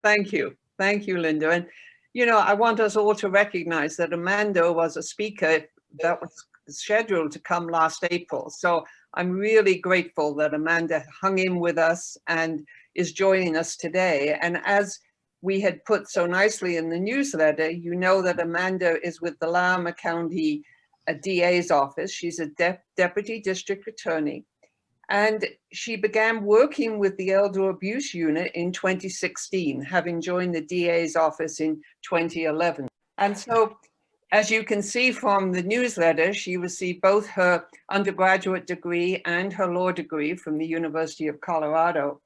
Thank you. Thank you, Linda. And, you know, I want us all to recognize that Amanda was a speaker that was scheduled to come last April. So I'm really grateful that Amanda hung in with us and is joining us today. And as we had put so nicely in the newsletter, you know that Amanda is with the Larimer County DA's office. She's a deputy district attorney. And she began working with the Elder Abuse Unit in 2016, having joined the DA's office in 2011. And so, as you can see from the newsletter, she received both her undergraduate degree and her law degree from the University of Colorado.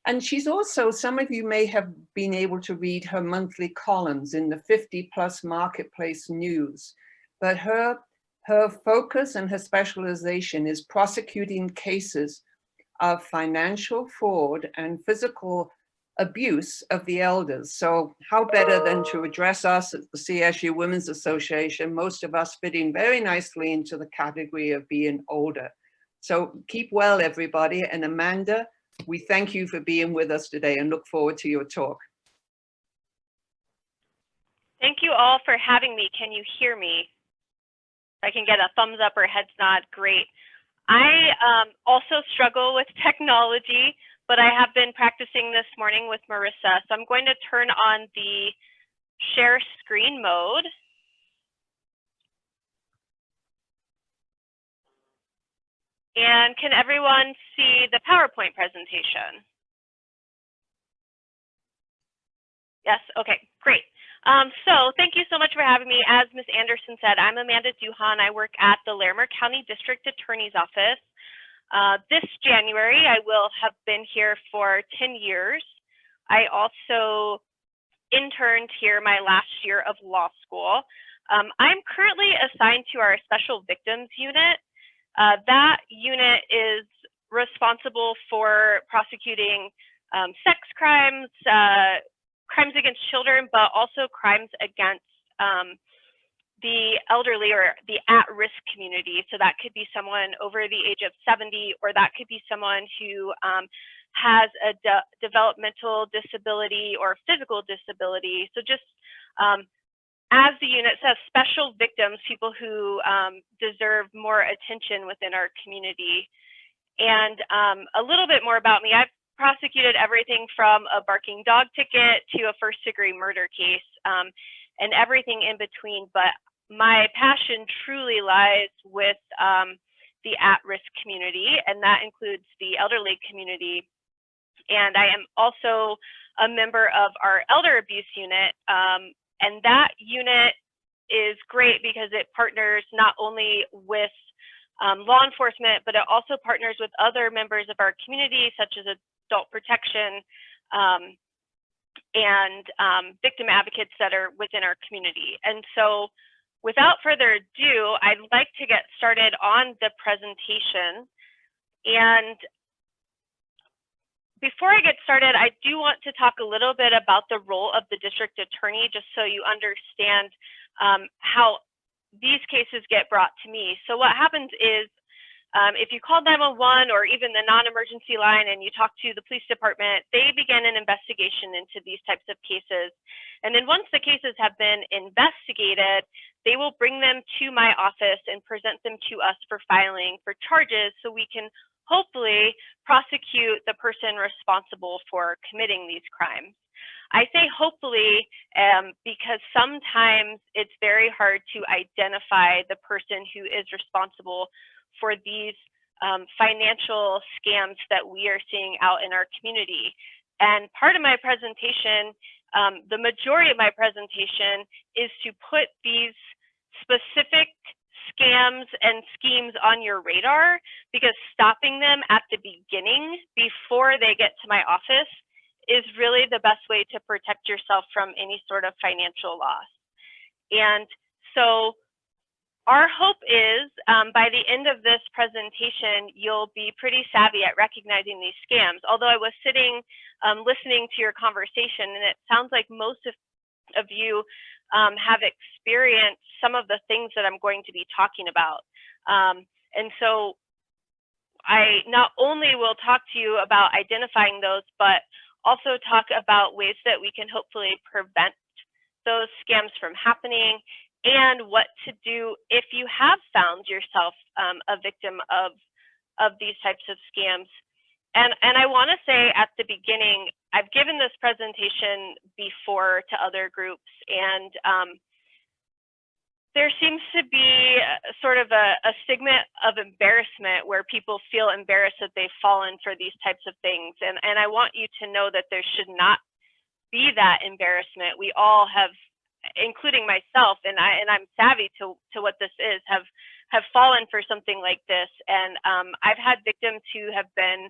And she's also, some of you may have been able to read her monthly columns in the 50+ Marketplace News, but her focus and her specialization is prosecuting cases of financial fraud and physical abuse of the elders. So how better than to address us at the CSU Women's Association, most of us fitting very nicely into the category of being older. So keep well, everybody. And Amanda, we thank you for being with us today and look forward to your talk. Thank you all for having me. Can you hear me? If I can get a thumbs up or heads nod, great. I also struggle with technology, but I have been practicing this morning with Marissa. So I'm going to turn on the share screen mode. And can everyone see the PowerPoint presentation? Yes, okay, great. So thank you so much for having me. As Ms. Anderson said, I'm Amanda Duhan. I work at the Larimer County District Attorney's Office. This January, I will have been here for 10 years. I also interned here my last year of law school. I'm currently assigned to our Special Victims Unit. That unit is responsible for prosecuting sex crimes, crimes against children, but also crimes against the elderly or the at-risk community. So that could be someone over the age of 70, or that could be someone who has a developmental disability or physical disability. So just as the unit says, special victims, people who deserve more attention within our community. And a little bit more about me. I've prosecuted everything from a barking dog ticket to a first-degree murder case, and everything in between. But my passion truly lies with the at-risk community, and that includes the elderly community. And I am also a member of our elder abuse unit, and that unit is great because it partners not only with law enforcement, but it also partners with other members of our community, such as adult protection and victim advocates that are within our community. And so without further ado, I'd like to get started on the presentation. And before I get started, I do want to talk a little bit about the role of the district attorney, just so you understand how these cases get brought to me. So what happens is, if you call 911 or even the non-emergency line and you talk to the police department, they begin an investigation into these types of cases. And then once the cases have been investigated, they will bring them to my office and present them to us for filing for charges, so we can hopefully prosecute the person responsible for committing these crimes. I say hopefully because sometimes it's very hard to identify the person who is responsible for these financial scams that we are seeing out in our community. And part of my presentation, the majority of my presentation, is to put these specific scams and schemes on your radar, because stopping them at the beginning before they get to my office is really the best way to protect yourself from any sort of financial loss. And so our hope is by the end of this presentation, you'll be pretty savvy at recognizing these scams. Although I was sitting listening to your conversation, and it sounds like most of you have experienced some of the things that I'm going to be talking about. And so I not only will talk to you about identifying those, but also talk about ways that we can hopefully prevent those scams from happening, and what to do if you have found yourself a victim of these types of scams. And I want to say at the beginning, I've given this presentation before to other groups, and there seems to be sort of a stigma of embarrassment where people feel embarrassed that they've fallen for these types of things. And I want you to know that there should not be that embarrassment. We all have, including myself, and I'm savvy to what this is, have fallen for something like this. And I've had victims who have been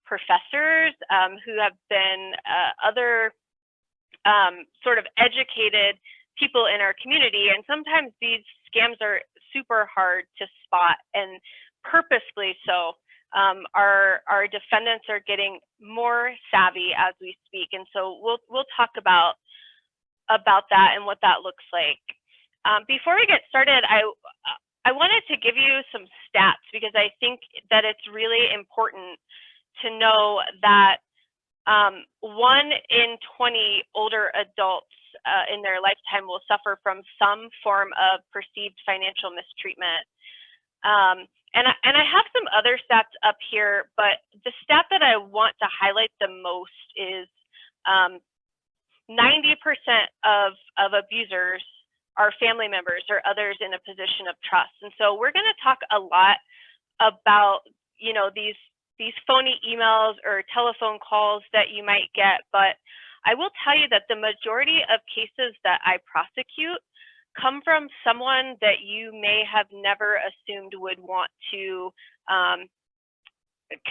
professors, who have been other sort of educated people in our community, and sometimes these scams are super hard to spot, and purposely so. Our defendants are getting more savvy as we speak, and so we'll talk about that and what that looks like. Before we get started, I wanted to give you some stats, because I think that it's really important to know that 1 in 20 older adults in their lifetime will suffer from some form of perceived financial mistreatment. And I have some other stats up here, but the stat that I want to highlight the most is 90% of abusers are family members or others in a position of trust. And so we're going to talk a lot about, you know, these phony emails or telephone calls that you might get, but I will tell you that the majority of cases that I prosecute come from someone that you may have never assumed would want to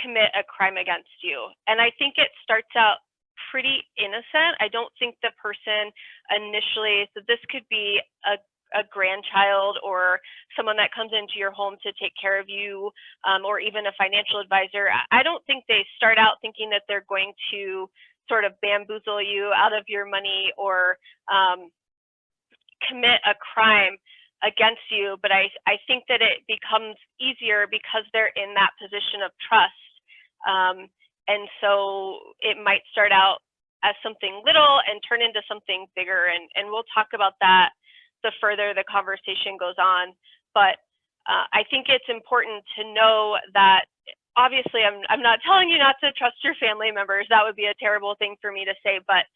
commit a crime against you. And I think it starts out pretty innocent. I don't think the person initially, so this could be a grandchild or someone that comes into your home to take care of you, or even a financial advisor. I don't think they start out thinking that they're going to sort of bamboozle you out of your money or commit a crime against you. But I think that it becomes easier because they're in that position of trust. And so it might start out as something little and turn into something bigger. And we'll talk about that the further the conversation goes on. But I think it's important to know that obviously I'm not telling you not to trust your family members. That would be a terrible thing for me to say, but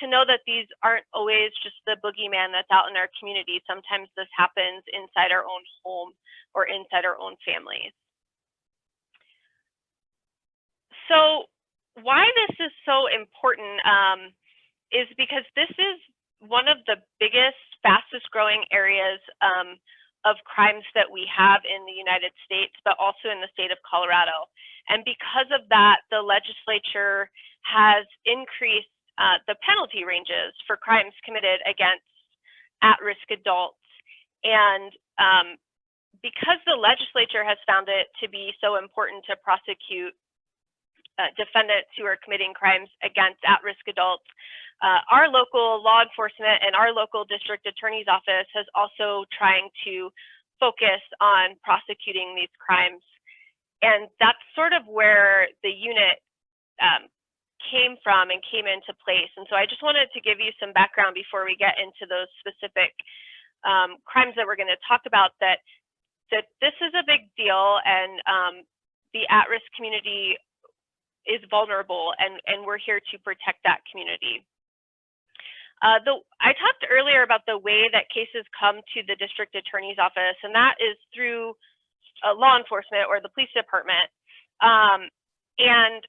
to know that these aren't always just the boogeyman that's out in our community. Sometimes this happens inside our own home or inside our own families. So why this is so important is because this is one of the biggest, fastest growing areas of crimes that we have in the United States, but also in the state of Colorado. And because of that, the legislature has increased the penalty ranges for crimes committed against at-risk adults. And because the legislature has found it to be so important to prosecute defendants who are committing crimes against at-risk adults, our local law enforcement and our local district attorney's office has also trying to focus on prosecuting these crimes. And that's sort of where the unit came from and came into place. And so I just wanted to give you some background before we get into those specific crimes that we're going to talk about, that this is a big deal, and the at-risk community is vulnerable, and we're here to protect that community. I talked earlier about the way that cases come to the district attorney's office, and that is through law enforcement or the police department. And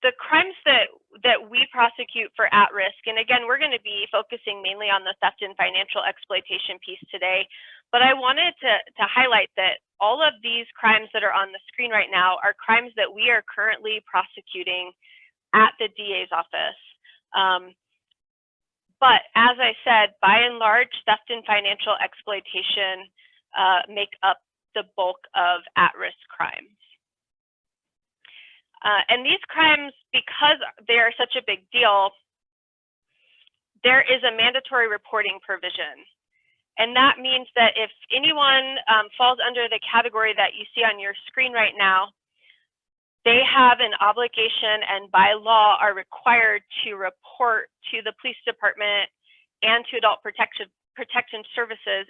the crimes that we prosecute for at-risk, and again, we're going to be focusing mainly on the theft and financial exploitation piece today, but I wanted to highlight that all of these crimes that are on the screen right now are crimes that we are currently prosecuting at the DA's office. But as I said, by and large, theft and financial exploitation make up the bulk of at-risk crimes. And these crimes, because they are such a big deal, there is a mandatory reporting provision. And that means that if anyone falls under the category that you see on your screen right now, they have an obligation and by law are required to report to the police department and to adult protective services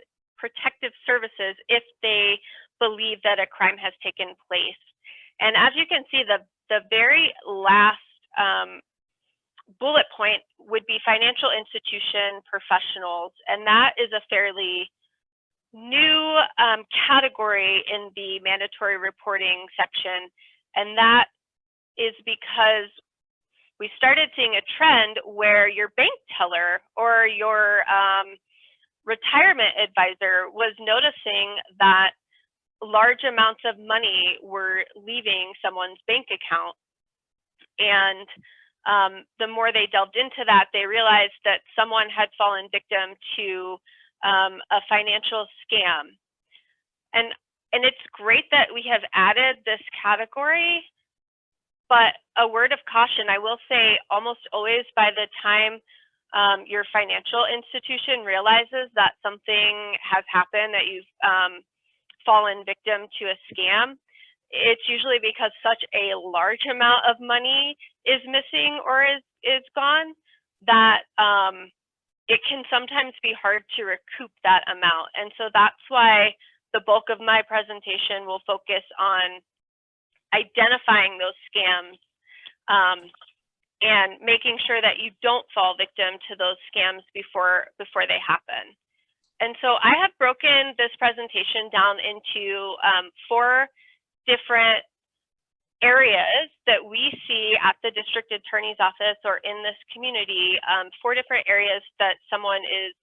if they believe that a crime has taken place. And as you can see, the very last bullet point would be financial institution professionals, and that is a fairly new category in the mandatory reporting section, and that is because we started seeing a trend where your bank teller or your retirement advisor was noticing that large amounts of money were leaving someone's bank account. And the more they delved into that, they realized that someone had fallen victim to a financial scam. And it's great that we have added this category, but a word of caution, I will say almost always by the time your financial institution realizes that something has happened, that you've fallen victim to a scam, it's usually because such a large amount of money is missing or is gone that it can sometimes be hard to recoup that amount. And so that's why the bulk of my presentation will focus on identifying those scams and making sure that you don't fall victim to those scams before they happen. And so I have broken this presentation down into 4 different areas that we see at the district attorney's office or in this community, 4 different areas that someone is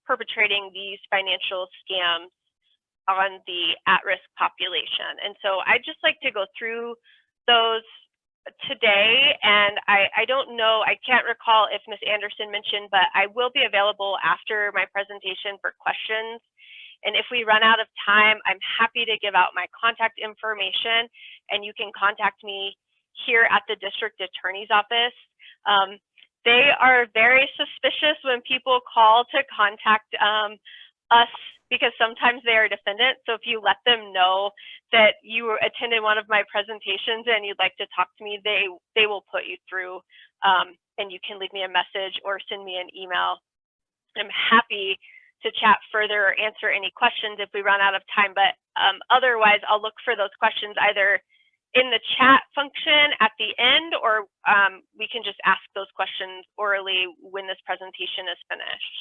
perpetrating these financial scams on the at-risk population. And so I'd just like to go through those today. And I don't know, I can't recall if Ms. Anderson mentioned, but I will be available after my presentation for questions. And if we run out of time, I'm happy to give out my contact information, and you can contact me here at the district attorney's office. They are very suspicious when people call to contact us, because sometimes they are defendants. So if you let them know that you attended one of my presentations and you'd like to talk to me, they will put you through, and you can leave me a message or send me an email. I'm happy to chat further or answer any questions if we run out of time, but otherwise I'll look for those questions either in the chat function at the end, or we can just ask those questions orally when this presentation is finished.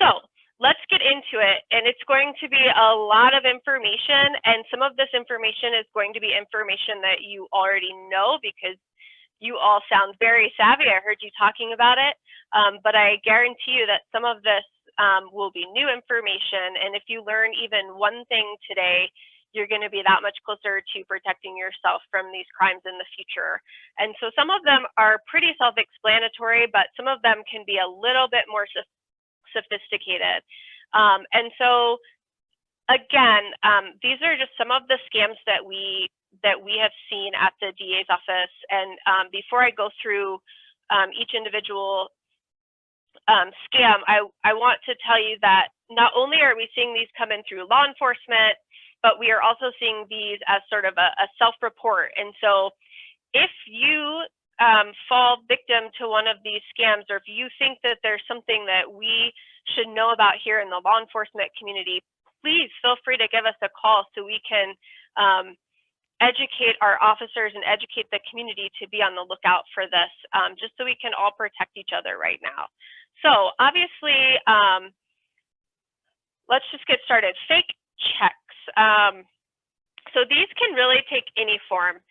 So let's get into it, and it's going to be a lot of information, and some of this information is going to be information that you already know because you all sound very savvy. I heard you talking about it, but I guarantee you that some of this will be new information, and if you learn even one thing today, you're going to be that much closer to protecting yourself from these crimes in the future. And so some of them are pretty self-explanatory, but some of them can be a little bit more sophisticated. And so again, these are just some of the scams that we have seen at the DA's office. And before I go through each individual scam, I want to tell you that not only are we seeing these come in through law enforcement, but we are also seeing these as sort of a self-report. And so if you fall victim to one of these scams, or if you think that there's something that we should know about here in the law enforcement community, please feel free to give us a call so we can educate our officers and educate the community to be on the lookout for this, just so we can all protect each other right now. So obviously, let's just get started. Fake checks. So these can really take any form.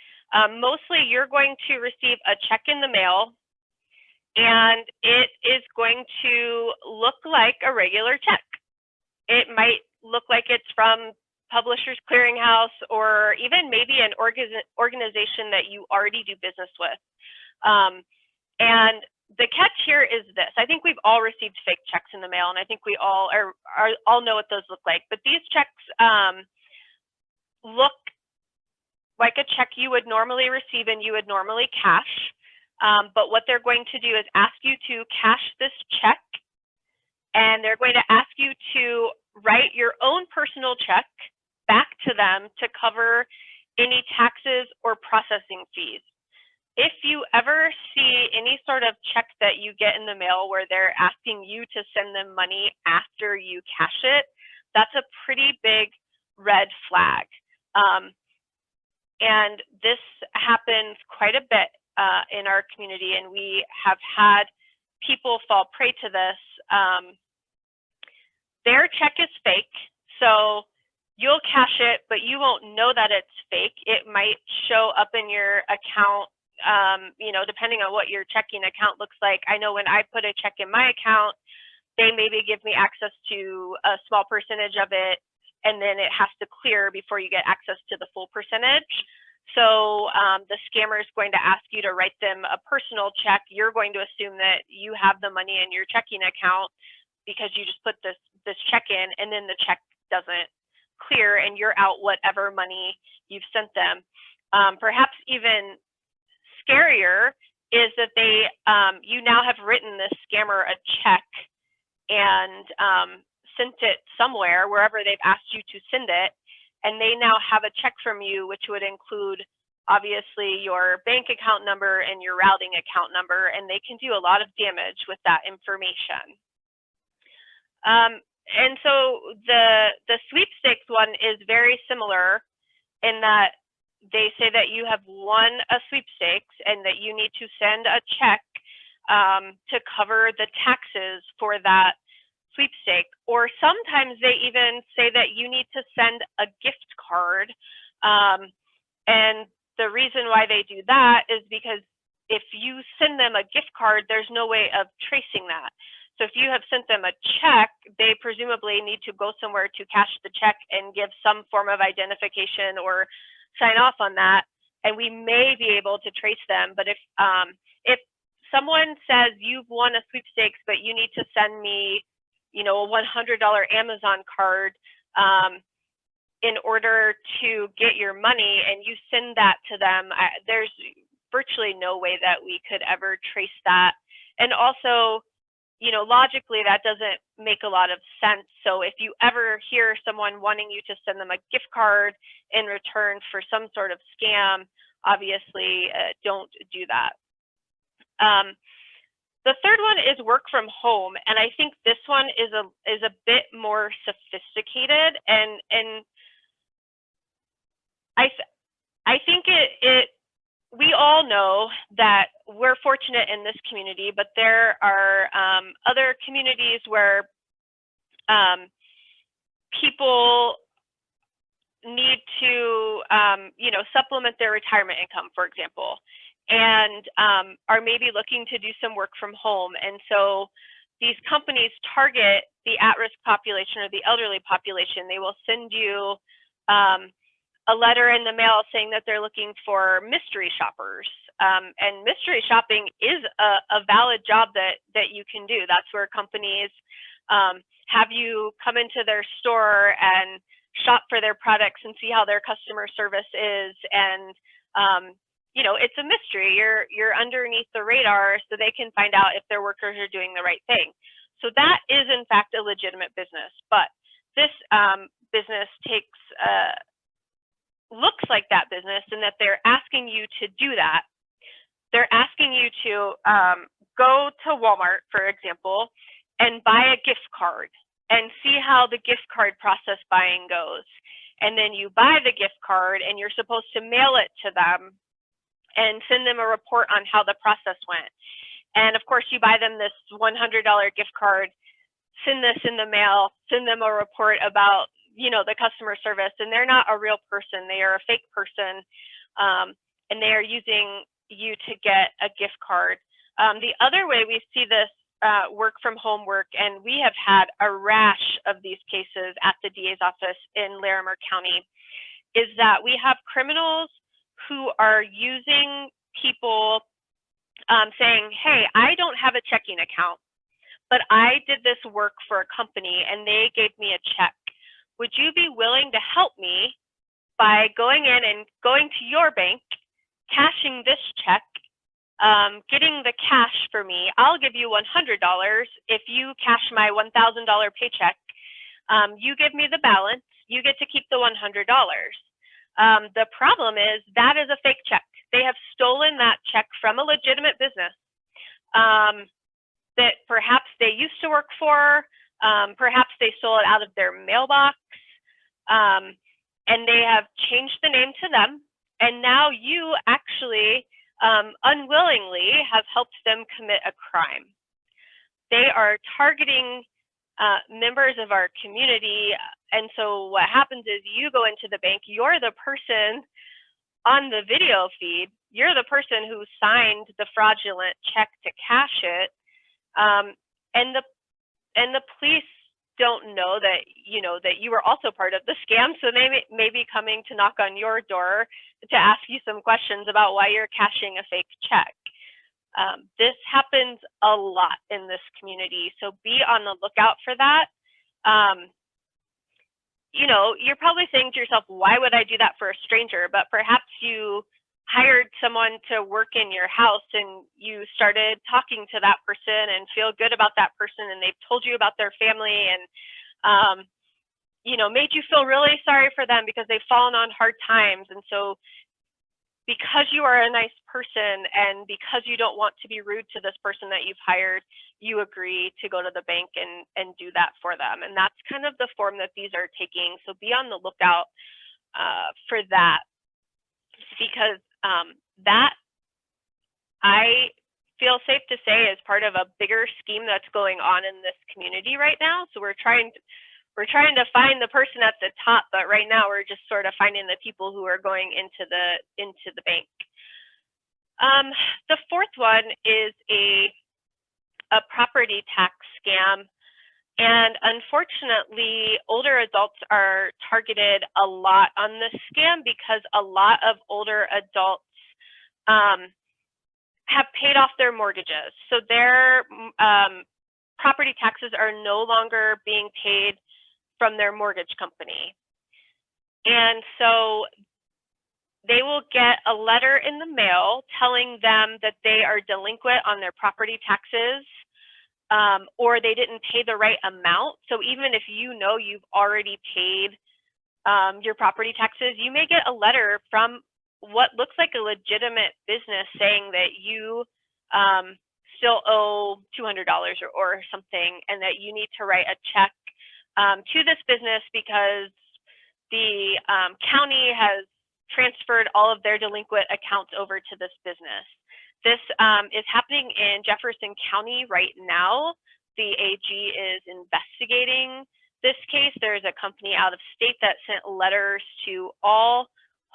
Mostly you're going to receive a check in the mail, and it is going to look like a regular check. It might look like it's from Publishers Clearinghouse, or even maybe an organization that you already do business with. And the catch here is this. I think we've all received fake checks in the mail, and I think we all all know what those look like. But these checks look like a check you would normally receive and you would normally cash. But what they're going to do is ask you to cash this check, and they're going to ask you to write your own personal check back to them to cover any taxes or processing fees. If you ever see any sort of check that you get in the mail where they're asking you to send them money after you cash it, that's a pretty big red flag. And this happens quite a bit in our community, and we have had people fall prey to this. Their check is fake, so you'll cash it, but you won't know that it's fake. It might show up in your account, you know, depending on what your checking account looks like. I know when I put a check in my account, they maybe give me access to a small percentage of it, and then it has to clear before you get access to the full percentage. So the scammer is going to ask you to write them a personal check. You're going to assume that you have the money in your checking account because you just put this check in, and then the check doesn't clear and you're out whatever money you've sent them. Perhaps even scarier is that they you now have written this scammer a check and sent it somewhere, wherever they've asked you to send it, and they now have a check from you, which would include obviously your bank account number and your routing account number, and they can do a lot of damage with that information. And so the sweepstakes one is very similar in that they say that you have won a sweepstakes and that you need to send a check to cover the taxes for that sweepstake. Or sometimes they even say that you need to send a gift card. And the reason why they do that is because if you send them a gift card, there's no way of tracing that. So if you have sent them a check, they presumably need to go somewhere to cash the check and give some form of identification or sign off on that, and we may be able to trace them. But if someone says you've won a sweepstakes, but you need to send me, you know, a $100 Amazon card in order to get your money, and you send that to them, there's virtually no way that we could ever trace that. And also, you know, logically, that doesn't make a lot of sense. So if you ever hear someone wanting you to send them a gift card in return for some sort of scam, obviously don't do that. The third one is work from home, and I think this one is a bit more sophisticated, and I think we all know that we're fortunate in this community, but there are other communities where people need to, you know, supplement their retirement income, for example, and are maybe looking to do some work from home. And so these companies target the at-risk population or the elderly population. They will send you a letter in the mail saying that they're looking for mystery shoppers. And mystery shopping is a valid job that you can do. That's where companies have you come into their store and shop for their products and see how their customer service is. And you know, it's a mystery. You're underneath the radar, so they can find out if their workers are doing the right thing. So that is in fact a legitimate business. But this business looks like that business in that they're asking you to do that. They're asking you to go to Walmart, for example, and buy a gift card and see how the gift card process buying goes. And then you buy the gift card and you're supposed to mail it to them and send them a report on how the process went. And of course, you buy them this $100 gift card, send this in the mail, send them a report about, you know, the customer service, and they're not a real person. They are a fake person, and they are using you to get a gift card. The other way we see this work from home work, and we have had a rash of these cases at the DA's office in Larimer County, is that we have criminals who are using people saying, hey, I don't have a checking account, but I did this work for a company and they gave me a check. Would you be willing to help me by going in and going to your bank, cashing this check, getting the cash for me? I'll give you $100 if you cash my $1,000 paycheck. You give me the balance, you get to keep the $100. The problem is that is a fake check. They have stolen that check from a legitimate business that perhaps they used to work for, perhaps they stole it out of their mailbox, and they have changed the name to them. And now you actually unwillingly have helped them commit a crime. They are targeting members of our community. And so what happens is you go into the bank, you're the person on the video feed, you're the person who signed the fraudulent check to cash it. And the police don't know that that you were also part of the scam, so they may be coming to knock on your door to ask you some questions about why you're cashing a fake check. This happens a lot in this community, so be on the lookout for that. You're probably saying to yourself, why would I do that for a stranger? But perhaps you hired someone to work in your house and you started talking to that person and feel good about that person, and they've told you about their family and made you feel really sorry for them because they've fallen on hard times. And so because you are a nice person and because you don't want to be rude to this person that you've hired, you agree to go to the bank and do that for them. And that's kind of the form that these are taking. So be on the lookout for that, because that, I feel safe to say, is part of a bigger scheme that's going on in this community right now. So we're trying to find the person at the top, but right now we're just sort of finding the people who are going into the bank. The fourth one is a property tax scam. And unfortunately, older adults are targeted a lot on this scam because a lot of older adults have paid off their mortgages. So their property taxes are no longer being paid from their mortgage company. And so they will get a letter in the mail telling them that they are delinquent on their property taxes, or they didn't pay the right amount. So even if you've already paid your property taxes, you may get a letter from what looks like a legitimate business saying that you still owe $200 or something, and that you need to write a check to this business because the county has transferred all of their delinquent accounts over to this business. This is happening in Jefferson County right now. The AG is investigating this case. There's a company out of state that sent letters to all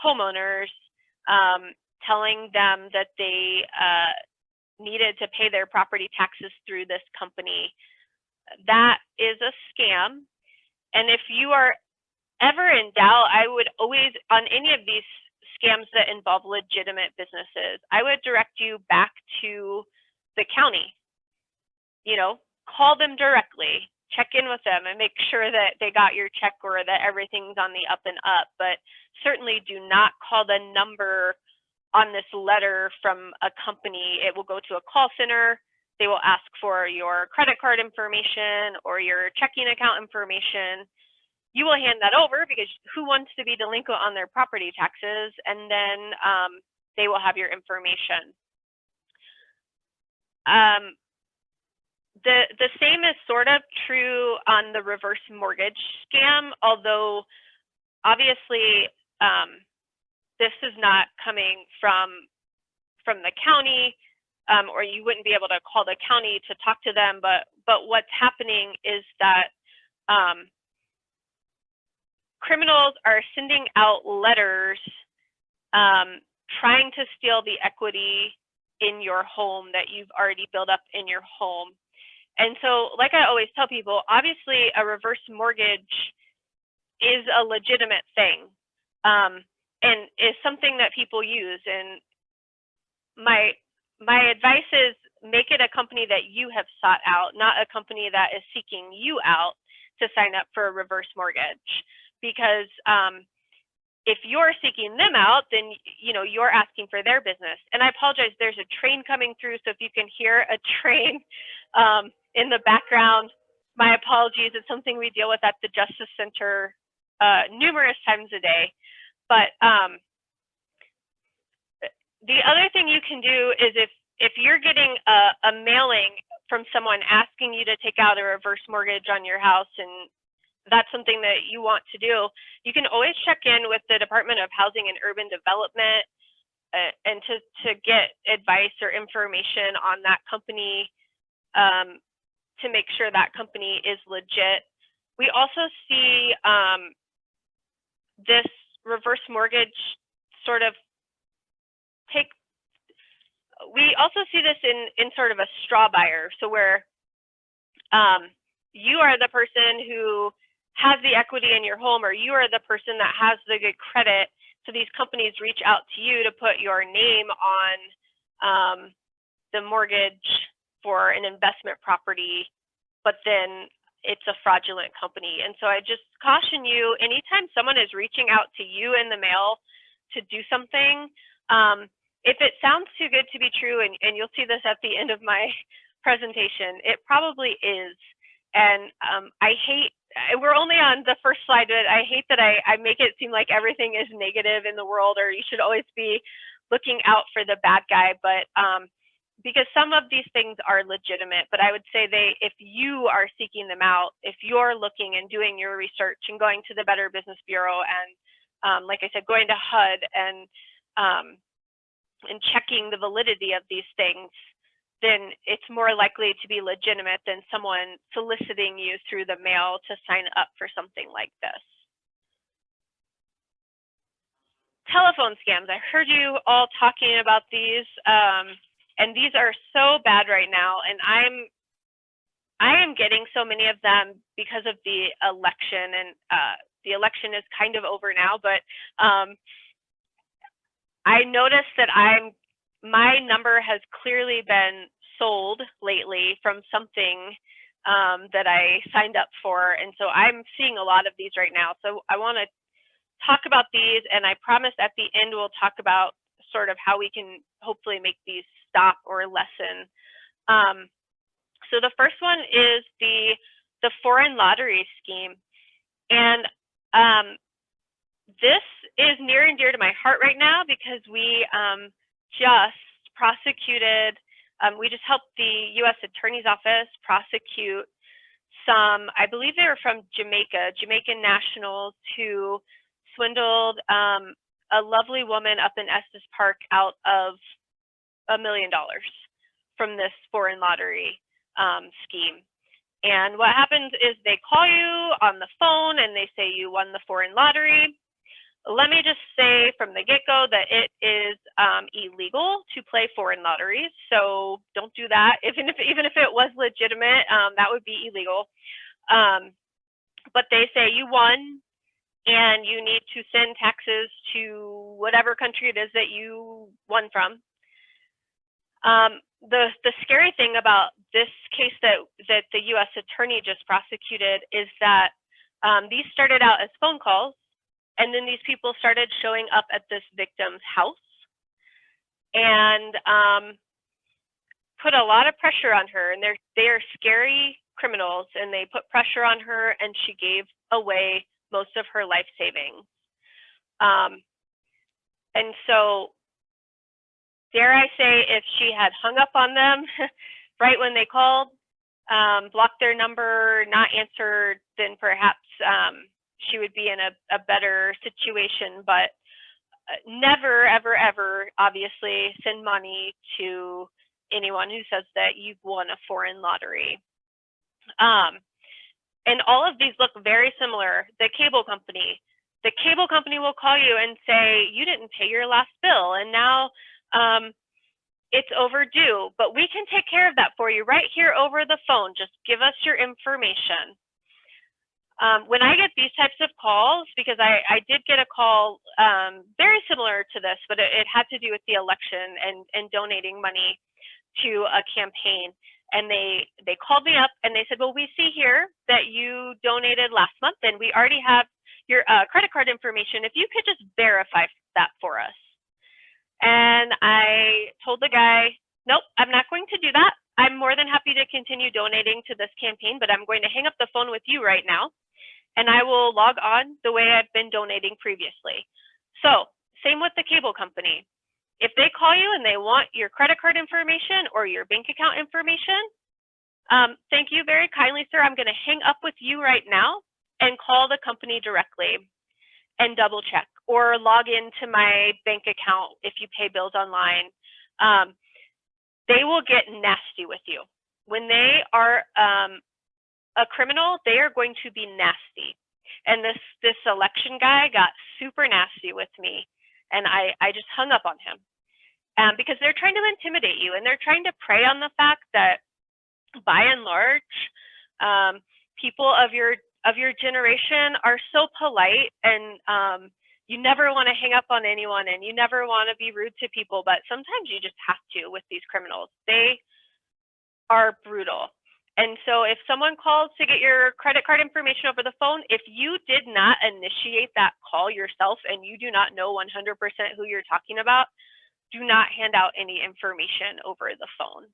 homeowners telling them that they needed to pay their property taxes through this company. That is a scam. And if you are ever in doubt, I would always, on any of these scams that involve legitimate businesses, I would direct you back to the county. Call them directly, check in with them, and make sure that they got your check or that everything's on the up and up. But certainly do not call the number on this letter from a company. It will go to a call center. They will ask for your credit card information or your checking account information. You will hand that over because who wants to be delinquent on their property taxes? And then they will have your information. The same is sort of true on the reverse mortgage scam, although obviously this is not coming from the county, or you wouldn't be able to call the county to talk to them. But what's happening is that criminals are sending out letters trying to steal the equity in your home that you've already built up in your home. And so, like I always tell people, obviously a reverse mortgage is a legitimate thing, and is something that people use. And my advice is make it a company that you have sought out, not a company that is seeking you out to sign up for a reverse mortgage. Because if you're seeking them out, then you're asking for their business. And I apologize, there's a train coming through, so if you can hear a train in the background, my apologies. It's something we deal with at the Justice Center numerous times a day. But the other thing you can do is if you're getting a mailing from someone asking you to take out a reverse mortgage on your house, and that's something that you want to do, you can always check in with the Department of Housing and Urban Development and to get advice or information on that company, to make sure that company is legit. We also see this reverse mortgage sort of we also see this in sort of a straw buyer. So where you are the person who has the equity in your home, or you are the person that has the good credit. So these companies reach out to you to put your name on the mortgage for an investment property, but then it's a fraudulent company. And so I just caution you, anytime someone is reaching out to you in the mail to do something, if it sounds too good to be true, and you'll see this at the end of my presentation, it probably is. And I hate, we're only on the first slide, but I hate that I make it seem like everything is negative in the world, or you should always be looking out for the bad guy. But because some of these things are legitimate, but I would say if you are seeking them out, if you're looking and doing your research and going to the Better Business Bureau and like I said, going to HUD and checking the validity of these things, then it's more likely to be legitimate than someone soliciting you through the mail to sign up for something like this. Telephone scams. I heard you all talking about these, and these are so bad right now. And I am getting so many of them because of the election, and the election is kind of over now, but I noticed that my number has clearly been sold lately from something that I signed up for. And so I'm seeing a lot of these right now. So I want to talk about these, and I promise at the end we'll talk about sort of how we can hopefully make these stop or lessen. So the first one is the foreign lottery scheme. And this is near and dear to my heart right now because we just prosecuted, we just helped the U.S. Attorney's Office prosecute some, I believe they were from Jamaican nationals who swindled a lovely woman up in Estes Park out of $1 million from this foreign lottery scheme. And what happens is they call you on the phone and they say you won the foreign lottery. Let me just say from the get-go that it is illegal to play foreign lotteries, so don't do that. Even if it was legitimate, that would be illegal. But they say you won, and you need to send taxes to whatever country it is that you won from. The scary thing about this case that the U.S. Attorney just prosecuted is that these started out as phone calls. And then these people started showing up at this victim's house and put a lot of pressure on her. And they are scary criminals, and they put pressure on her, and she gave away most of her life savings. And so, dare I say, if she had hung up on them right when they called, blocked their number, not answered, then perhaps she would be in a better situation. But never, ever, ever, obviously, send money to anyone who says that you've won a foreign lottery. And all of these look very similar. The cable company will call you and say, you didn't pay your last bill, and now it's overdue, but we can take care of that for you right here over the phone. Just give us your information. When I get these types of calls, because I did get a call very similar to this, but it had to do with the election and donating money to a campaign. And they called me up and they said, well, we see here that you donated last month and we already have your credit card information. If you could just verify that for us. And I told the guy, nope, I'm not going to do that. I'm more than happy to continue donating to this campaign, but I'm going to hang up the phone with you right now. And I will log on the way I've been donating previously. So same with the cable company. If they call you and they want your credit card information or your bank account information, thank you very kindly, sir. I'm going to hang up with you right now and call the company directly and double check, or log into my bank account if you pay bills online. They will get nasty with you. When they are a criminal, they are going to be nasty. And this election guy got super nasty with me, and I just hung up on him because they're trying to intimidate you, and they're trying to prey on the fact that, by and large, people of your generation are so polite, and you never want to hang up on anyone, and you never want to be rude to people, but sometimes you just have to with these criminals. They are brutal. And so if someone calls to get your credit card information over the phone, if you did not initiate that call yourself and you do not know 100% who you're talking about, do not hand out any information over the phone.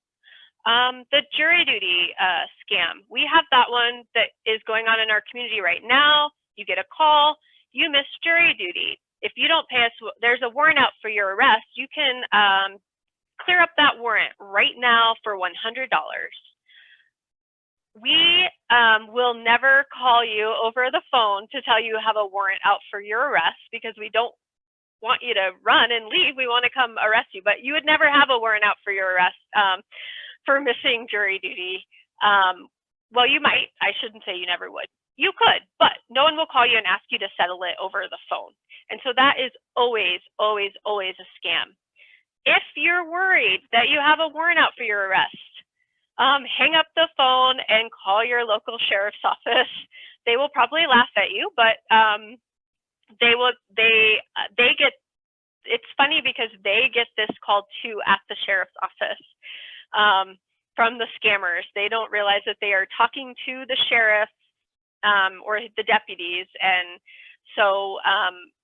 The jury duty scam, we have that one that is going on in our community right now. You get a call, you missed jury duty. If you don't pay us, there's a warrant out for your arrest. You can clear up that warrant right now for $100. We will never call you over the phone to tell you you have a warrant out for your arrest, because we don't want you to run and leave. We want to come arrest you, but you would never have a warrant out for your arrest for missing jury duty. Well, you might. I shouldn't say you never would. You could, but no one will call you and ask you to settle it over the phone. And so that is always, always, always a scam. If you're worried that you have a warrant out for your arrest, hang up the phone and call your local sheriff's office. They will probably laugh at you, but they get, it's funny because they get this call too at the sheriff's office from the scammers. They don't realize that they are talking to the sheriff or the deputies, and so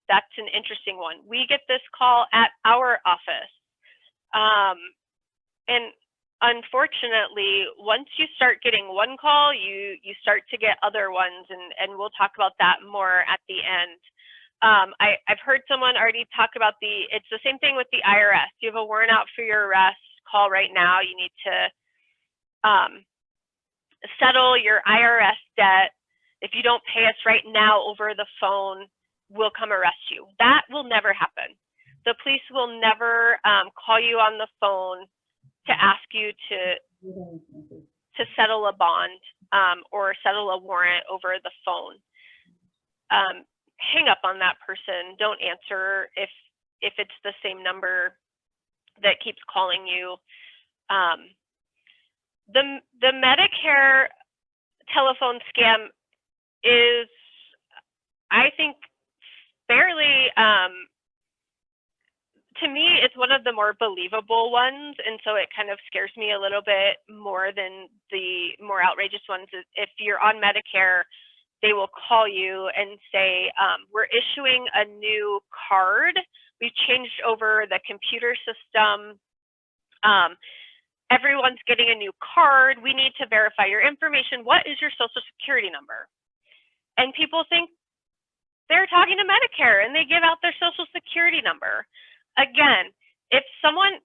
that's an interesting one. We get this call at our office, and unfortunately, once you start getting one call, you start to get other ones, and we'll talk about that more at the end. I've heard someone already talk about it's the same thing with the IRS. You have a warrant out for your arrest, call right now. You need to settle your IRS debt. If you don't pay us right now over the phone, we'll come arrest you. That will never happen. The police will never call you on the phone to ask you to settle a bond or settle a warrant over the phone. Hang up on that person. Don't answer if it's the same number that keeps calling you. The Medicare telephone scam is, I think, fairly, to me, it's one of the more believable ones, and so it kind of scares me a little bit more than the more outrageous ones. If you're on Medicare, they will call you and say, we're issuing a new card. We've changed over the computer system. Everyone's getting a new card. We need to verify your information. What is your social security number? And people think they're talking to Medicare, and they give out their social security number. Again, if someone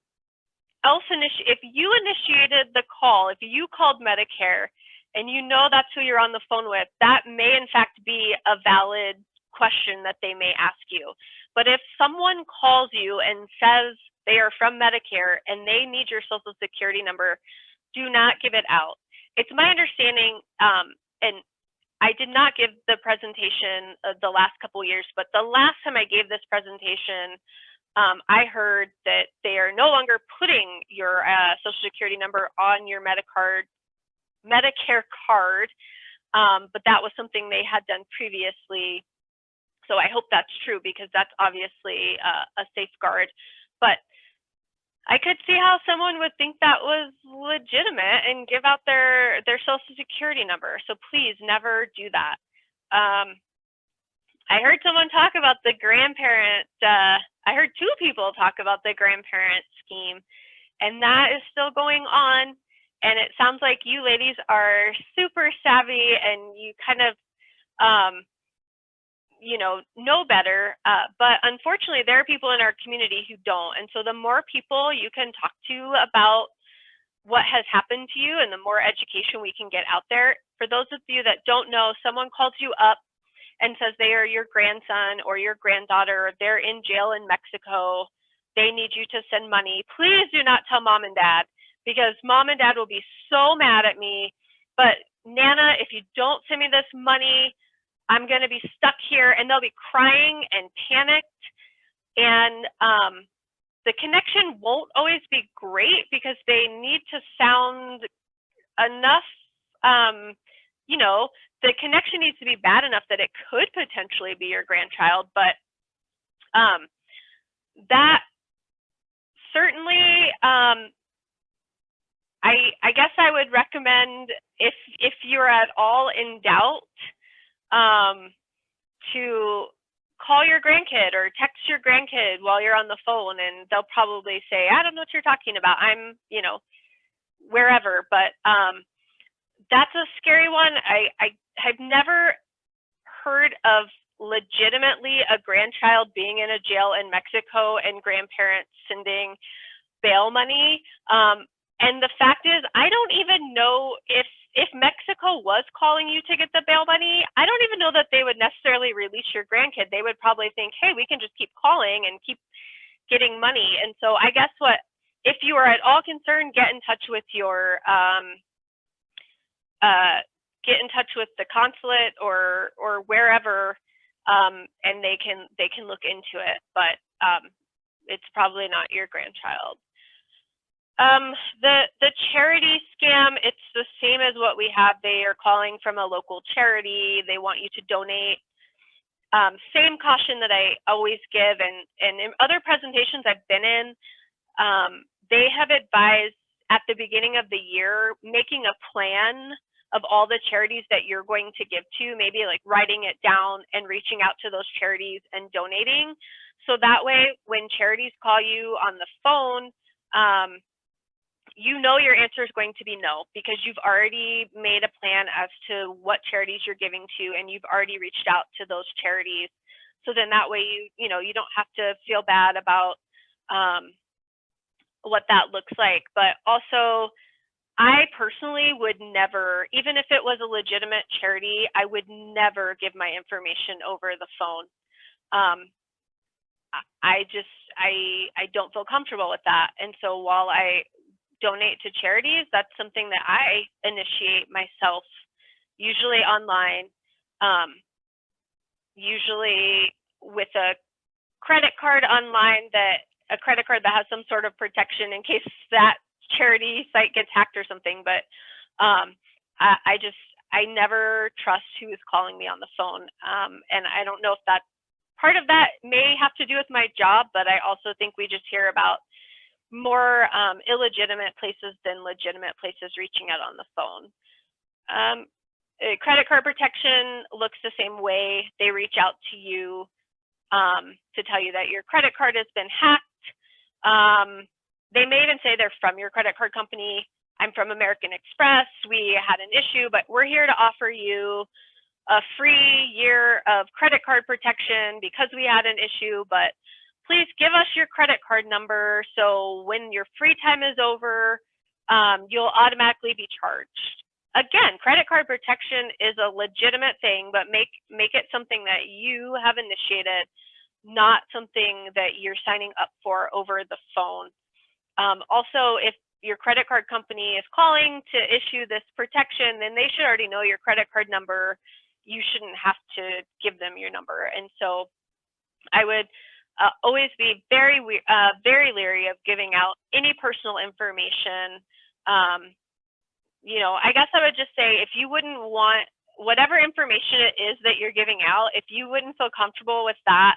else if you initiated the call, if you called Medicare and you know that's who you're on the phone with, that may in fact be a valid question that they may ask you. But if someone calls you and says they are from Medicare and they need your social security number, do not give it out. It's my understanding, and I did not give the presentation the last couple years, but the last time I gave this presentation, I heard that they are no longer putting your social security number on your Medicare card, but that was something they had done previously. So I hope that's true, because that's obviously a safeguard. But I could see how someone would think that was legitimate and give out their social security number. So please never do that. I heard someone talk about the grandparent, I heard two people talk about the grandparent scheme, and that is still going on. And it sounds like you ladies are super savvy, and you kind of know better, but unfortunately there are people in our community who don't. And so the more people you can talk to about what has happened to you and the more education we can get out there. For those of you that don't know, someone calls you up and says they are your grandson or your granddaughter, they're in jail in Mexico, they need you to send money. Please do not tell mom and dad, because mom and dad will be so mad at me. But Nana, if you don't send me this money, I'm going to be stuck here. And they'll be crying and panicked. And the connection won't always be great because they need to sound enough, the connection needs to be bad enough that it could potentially be your grandchild. But that certainly, I guess I would recommend, if you're at all in doubt, to call your grandkid or text your grandkid while you're on the phone, and they'll probably say, I don't know what you're talking about. I'm, wherever. But that's a scary one. I've never heard of legitimately a grandchild being in a jail in Mexico and grandparents sending bail money. And the fact is, I don't even know if Mexico was calling you to get the bail money, I don't even know that they would necessarily release your grandkid. They would probably think, hey, we can just keep calling and keep getting money. And so I guess if you are at all concerned, get in touch with your, get in touch with the consulate or wherever, and they can look into it. But it's probably not your grandchild. The charity scam, it's the same as what we have. They are calling from a local charity. They want you to donate. Same caution that I always give, and in other presentations I've been in, they have advised at the beginning of the year, making a plan of all the charities that you're going to give to, maybe like writing it down and reaching out to those charities and donating. So that way, when charities call you on the phone, your answer is going to be no, because you've already made a plan as to what charities you're giving to, and you've already reached out to those charities. So then that way you don't have to feel bad about what that looks like. But also, I personally would never, even if it was a legitimate charity, I would never give my information over the phone. I don't feel comfortable with that. And so while I donate to charities, that's something that I initiate myself, usually online, usually with a credit card online, a credit card that has some sort of protection in case that charity site gets hacked or something. But I never trust who is calling me on the phone. And I don't know if that part of that may have to do with my job, but I also think we just hear about more illegitimate places than legitimate places reaching out on the phone. Credit card protection looks the same way. They reach out to you to tell you that your credit card has been hacked. They may even say they're from your credit card company. I'm from American Express. We had an issue, but we're here to offer you a free year of credit card protection because we had an issue, but please give us your credit card number so when your free time is over, you'll automatically be charged. Again, credit card protection is a legitimate thing, but make it something that you have initiated, not something that you're signing up for over the phone. Also, if your credit card company is calling to issue this protection, then they should already know your credit card number. You shouldn't have to give them your number. And so I would always be very leery of giving out any personal information. I guess I would just say, if you wouldn't want whatever information it is that you're giving out, if you wouldn't feel comfortable with that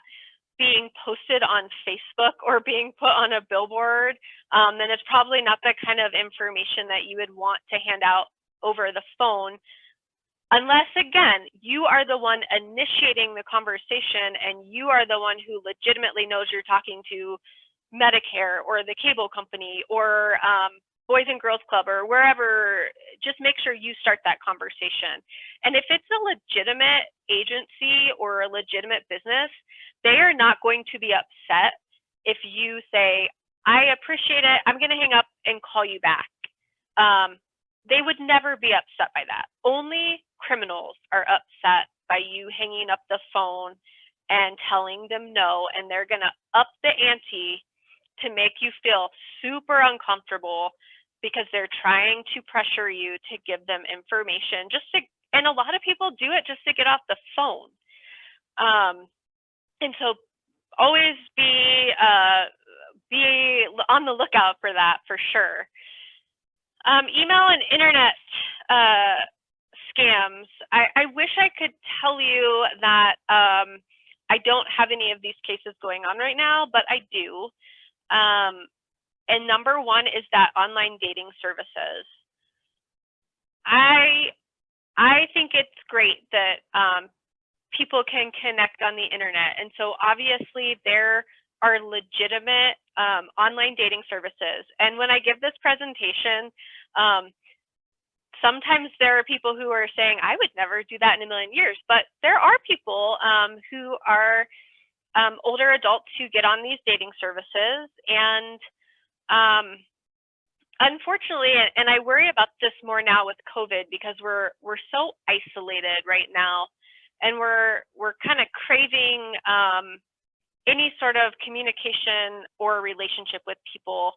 being posted on Facebook or being put on a billboard, then it's probably not the kind of information that you would want to hand out over the phone. Unless, again, you are the one initiating the conversation and you are the one who legitimately knows you're talking to Medicare or the cable company or Boys and Girls Club or wherever, just make sure you start that conversation. And if it's a legitimate agency or a legitimate business, they are not going to be upset if you say, I appreciate it, I'm going to hang up and call you back. They would never be upset by that. Only criminals are upset by you hanging up the phone and telling them no, and they're going to up the ante to make you feel super uncomfortable because they're trying to pressure you to give them information and a lot of people do it just to get off the phone. And so always be on the lookout for that for sure. Email and internet scams. I wish I could tell you that I don't have any of these cases going on right now, but I do. And number one is that online dating services. I think it's great that people can connect on the internet. And so obviously there are legitimate online dating services. And when I give this presentation, sometimes there are people who are saying, I would never do that in a million years. But there are people who are older adults who get on these dating services. And unfortunately, and I worry about this more now with COVID because we're so isolated right now, and we're kind of craving any sort of communication or relationship with people.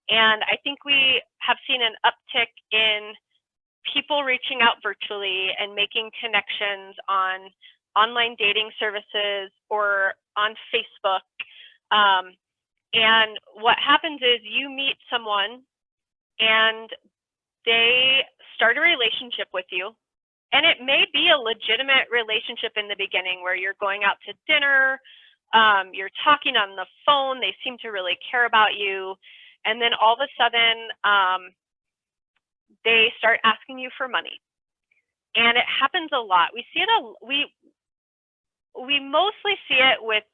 And I think we have seen an uptick in people reaching out virtually and making connections on online dating services or on Facebook. And what happens is you meet someone and they start a relationship with you. And it may be a legitimate relationship in the beginning where you're going out to dinner, you're talking on the phone, they seem to really care about you. And then all of a sudden, they start asking you for money. And it happens a lot. We see it, we mostly see it with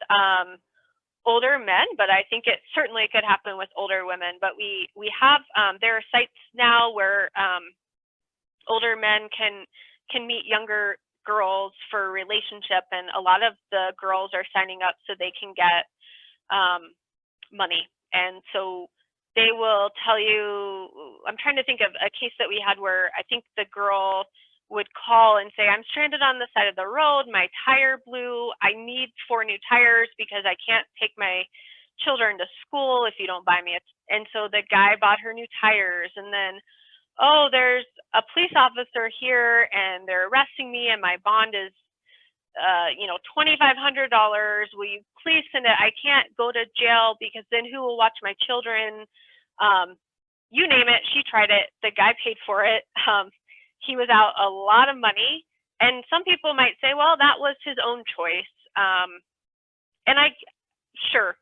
older men, but I think it certainly could happen with older women. But we have, there are sites now where older men can meet younger girls for a relationship, and a lot of the girls are signing up so they can get money. And so they will tell you, I'm trying to think of a case that we had where I think the girl would call and say, I'm stranded on the side of the road, my tire blew, I need 4 new tires because I can't take my children to school if you don't buy me. And so the guy bought her new tires, and then, oh, there's a police officer here and they're arresting me and my bond is $2,500. Will you please send it? I can't go to jail because then who will watch my children? You name it, she tried it. The guy paid for it. He was out a lot of money. And some people might say, well, that was his own choice. And sure,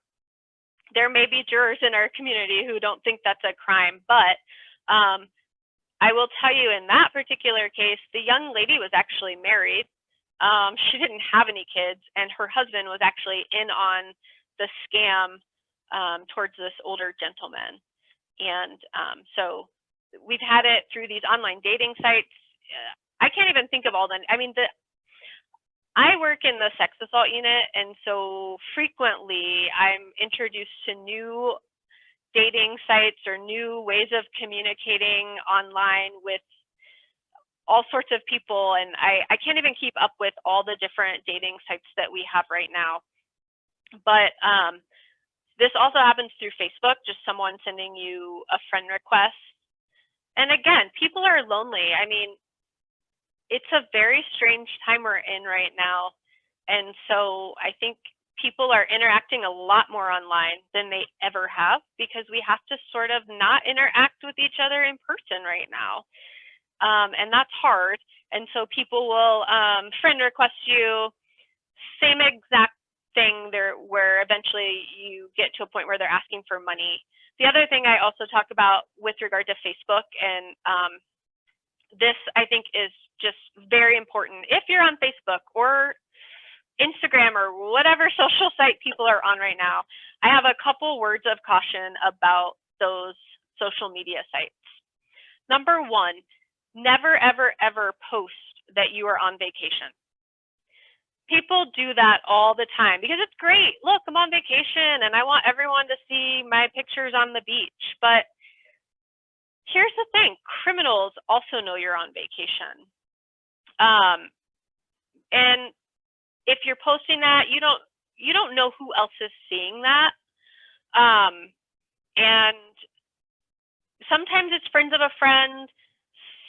there may be jurors in our community who don't think that's a crime, but I will tell you in that particular case, the young lady was actually married. She didn't have any kids, and her husband was actually in on the scam towards this older gentleman. And so we've had it through these online dating sites. I can't even think of all the, I work in the sex assault unit, and so frequently I'm introduced to new dating sites or new ways of communicating online with all sorts of people, and I can't even keep up with all the different dating sites that we have right now. But this also happens through Facebook, just someone sending you a friend request. And again, people are lonely. I mean, it's a very strange time we're in right now. And so I think people are interacting a lot more online than they ever have because we have to sort of not interact with each other in person right now. And that's hard. And so people will friend request you, same exact thing there, where eventually you get to a point where they're asking for money. The other thing I also talk about with regard to Facebook, and this I think is just very important. If you're on Facebook or Instagram or whatever social site people are on right now, I have a couple words of caution about those social media sites. Number one, never, ever, ever post that you are on vacation. People do that all the time because it's great. Look, I'm on vacation and I want everyone to see my pictures on the beach. But here's the thing, criminals also know you're on vacation. And if you're posting that, you don't know who else is seeing that. And sometimes it's friends of a friend,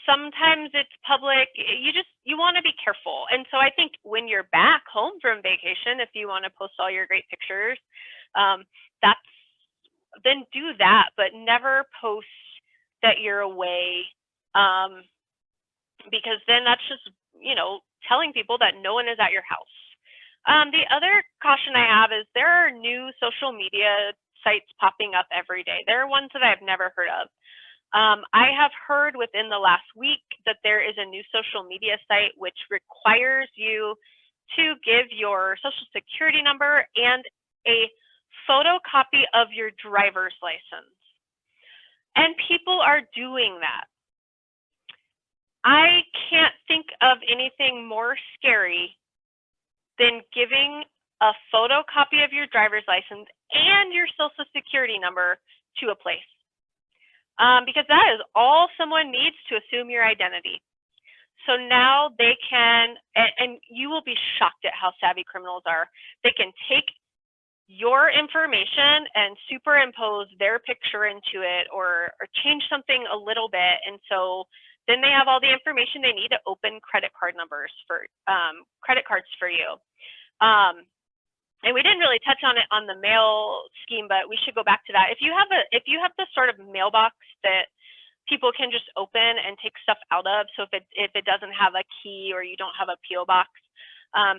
sometimes it's public. You want to be careful. And so I think when you're back home from vacation, if you want to post all your great pictures, then do that, but never post that you're away, because then that's just, telling people that no one is at your house. The other caution I have is there are new social media sites popping up every day. There are ones that I've never heard of. I have heard within the last week that there is a new social media site which requires you to give your social security number and a photocopy of your driver's license. And people are doing that. I can't think of anything more scary than giving a photocopy of your driver's license and your social security number to a place. Because that is all someone needs to assume your identity. So now they can, and you will be shocked at how savvy criminals are. They can take your information and superimpose their picture into it, or change something a little bit. And so then they have all the information they need to open credit card numbers for credit cards for you. And we didn't really touch on it on the mail scheme, but we should go back to that. If you have this sort of mailbox that people can just open and take stuff out of, so if it doesn't have a key or you don't have a PO box, I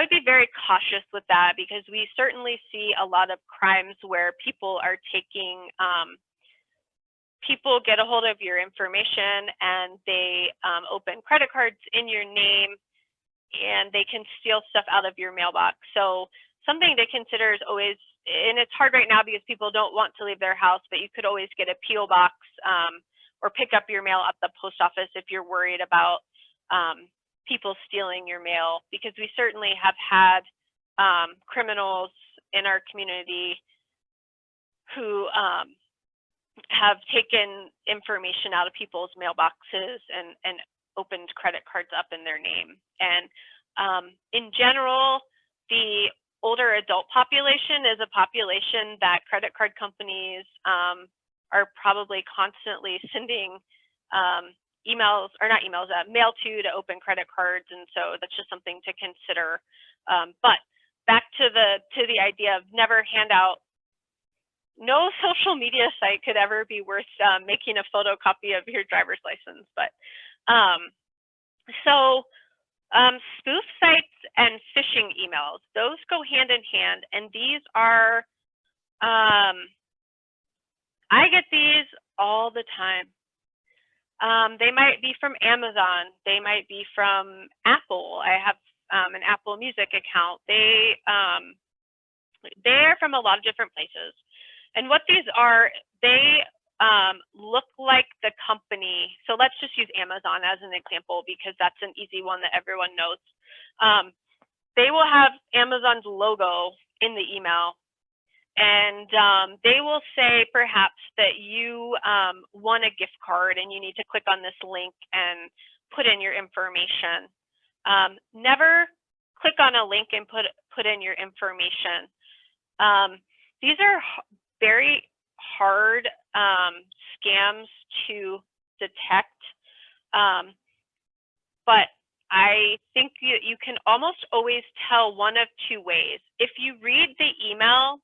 would be very cautious with that, because we certainly see a lot of crimes where people are taking, people get a hold of your information and they open credit cards in your name, and they can steal stuff out of your mailbox. So something to consider is always, and it's hard right now because people don't want to leave their house, but you could always get a PO box or pick up your mail at the post office if you're worried about people stealing your mail, because we certainly have had criminals in our community who have taken information out of people's mailboxes and opened credit cards up in their name. And in general, the older adult population is a population that credit card companies are probably constantly sending emails, or not emails, mail to open credit cards. And so that's just something to consider. But back to the idea of never hand out. No social media site could ever be worth making a photocopy of your driver's license. But spoof sites and phishing emails, those go hand in hand. And these are, I get these all the time. They might be from Amazon. They might be from Apple. I have an Apple Music account. They're from a lot of different places. And what these are, they look like the company. So let's just use Amazon as an example, because that's an easy one that everyone knows. They will have Amazon's logo in the email, and they will say perhaps that you won a gift card and you need to click on this link and put in your information. Never click on a link and put in your information. These are very hard scams to detect, but I think you can almost always tell one of two ways. If you read the email,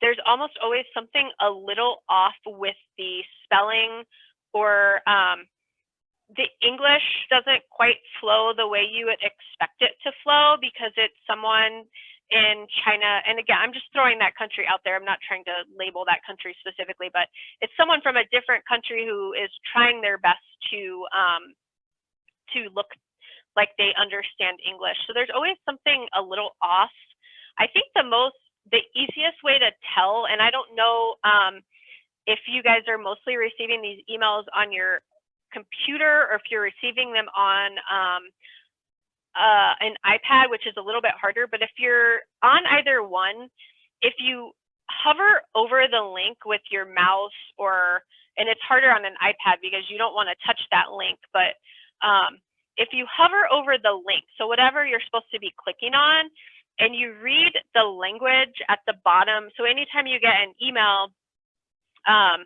there's almost always something a little off with the spelling, or the English doesn't quite flow the way you would expect it to flow, because it's someone in China. And again, I'm just throwing that country out there. I'm not trying to label that country specifically, but it's someone from a different country who is trying their best to look like they understand English. So there's always something a little off. I think the easiest way to tell, and I don't know if you guys are mostly receiving these emails on your computer, or if you're receiving them on an iPad, which is a little bit harder, but if you're on either one, if you hover over the link with your mouse, and it's harder on an iPad because you don't want to touch that link, but if you hover over the link, so whatever you're supposed to be clicking on, and you read the language at the bottom, so anytime you get an email, a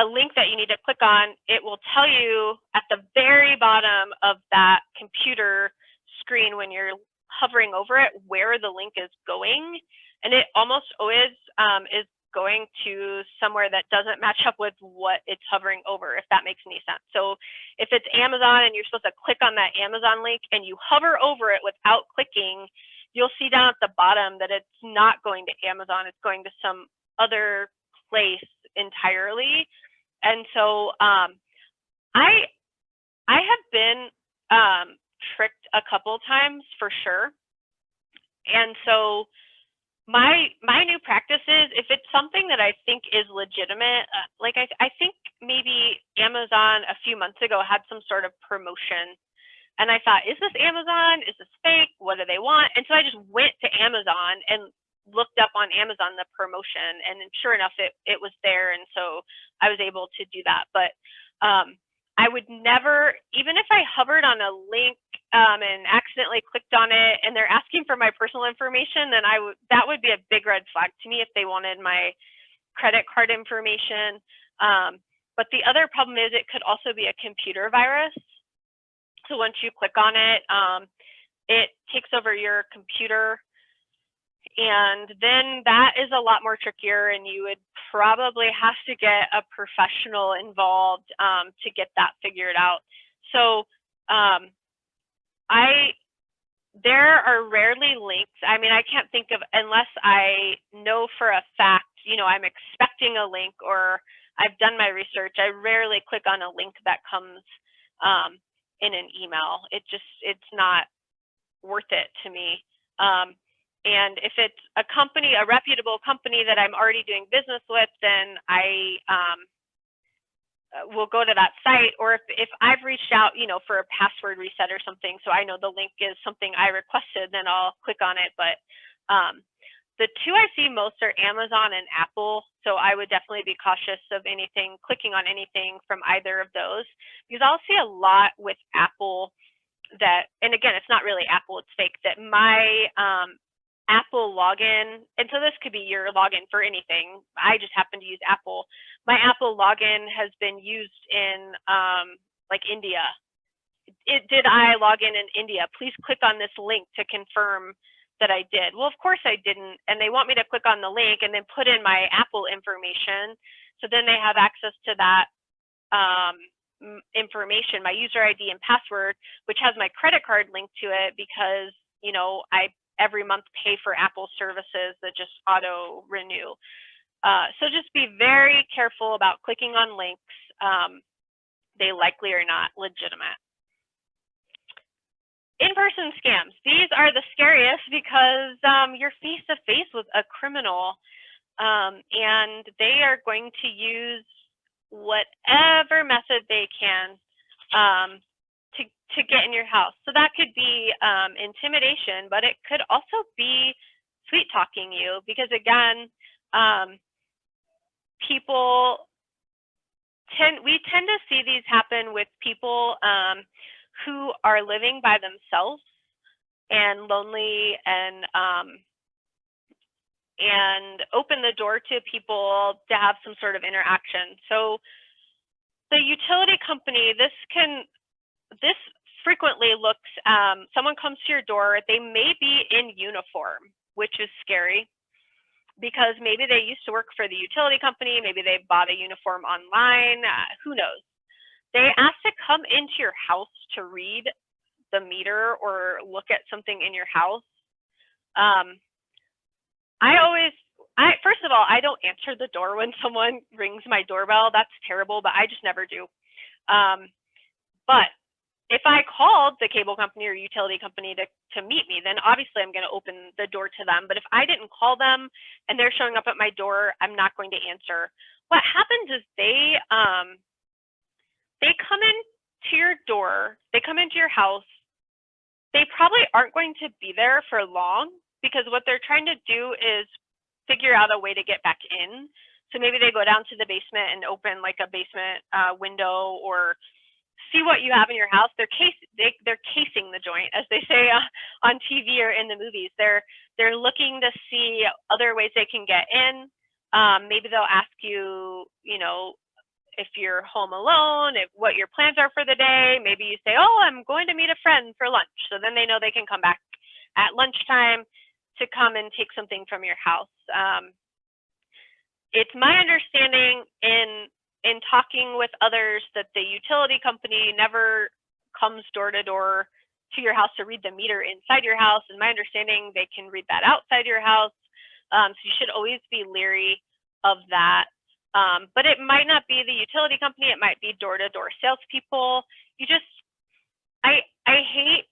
link that you need to click on, it will tell you at the very bottom of that computer screen when you're hovering over it where the link is going. And it almost always is going to somewhere that doesn't match up with what it's hovering over, if that makes any sense. So if it's Amazon and you're supposed to click on that Amazon link and you hover over it without clicking, you'll see down at the bottom that it's not going to Amazon, it's going to some other place entirely. And so I have been tricked a couple times for sure. And so my new practice is, if it's something that I think is legitimate, like I think maybe Amazon a few months ago had some sort of promotion, and I thought, is this Amazon? Is this fake? What do they want? And so I just went to Amazon and looked up on Amazon the promotion, and sure enough, it was there, and so I was able to do that. But I would never, even if I hovered on a link and accidentally clicked on it and they're asking for my personal information, then that would be a big red flag to me if they wanted my credit card information. But the other problem is it could also be a computer virus. So once you click on it, it takes over your computer, and then that is a lot more trickier, and you would probably have to get a professional involved to get that figured out. So there are rarely links. I mean, I can't think of, unless I know for a fact, I'm expecting a link or I've done my research, I rarely click on a link that comes in an email. It's not worth it to me. And if it's a company, a reputable company that I'm already doing business with, then I will go to that site. Or if I've reached out, for a password reset or something, so I know the link is something I requested, then I'll click on it. But the two I see most are Amazon and Apple. So I would definitely be cautious of clicking on anything from either of those, because I'll see a lot with Apple that, and again, it's not really Apple, it's fake, that my Apple login, and so this could be your login for anything, I just happen to use Apple. My Apple login has been used in like India. Did I log in India? Please click on this link to confirm that I did. Well, of course I didn't, and they want me to click on the link and then put in my Apple information, so then they have access to that information, my user ID and password, which has my credit card linked to it, because I every month pay for Apple services that just auto renew. So just be very careful about clicking on links. They likely are not legitimate. In-person scams. These are the scariest because you're face to face with a criminal, and they are going to use whatever method they can to get in your house. So that could be intimidation, but it could also be sweet talking you, because again, we tend to see these happen with people who are living by themselves and lonely, and open the door to people to have some sort of interaction. So the utility company, this frequently looks, someone comes to your door, they may be in uniform, which is scary, because maybe they used to work for the utility company, maybe they bought a uniform online, who knows. They ask to come into your house to read the meter or look at something in your house. First of all, I don't answer the door when someone rings my doorbell. That's terrible, but I just never do. But if I called the cable company or utility company to meet me, then obviously I'm going to open the door to them. But if I didn't call them and they're showing up at my door, I'm not going to answer. What happens is they come into your door, they come into your house. They probably aren't going to be there for long because what they're trying to do is figure out a way to get back in. So maybe they go down to the basement and open like a basement window or see what you have in your house. They're casing the joint, as they say on TV or in the movies. They're looking to see other ways they can get in. Maybe they'll ask you, you know, if you're home alone, what your plans are for the day. Maybe you say, oh, I'm going to meet a friend for lunch. So then they know they can come back at lunchtime to come and take something from your house. It's my understanding in talking with others that the utility company never comes door to door to your house to read the meter inside your house. And my understanding, they can read that outside your house. So you should always be leery of that. But it might not be the utility company. It might be door to door salespeople. I hate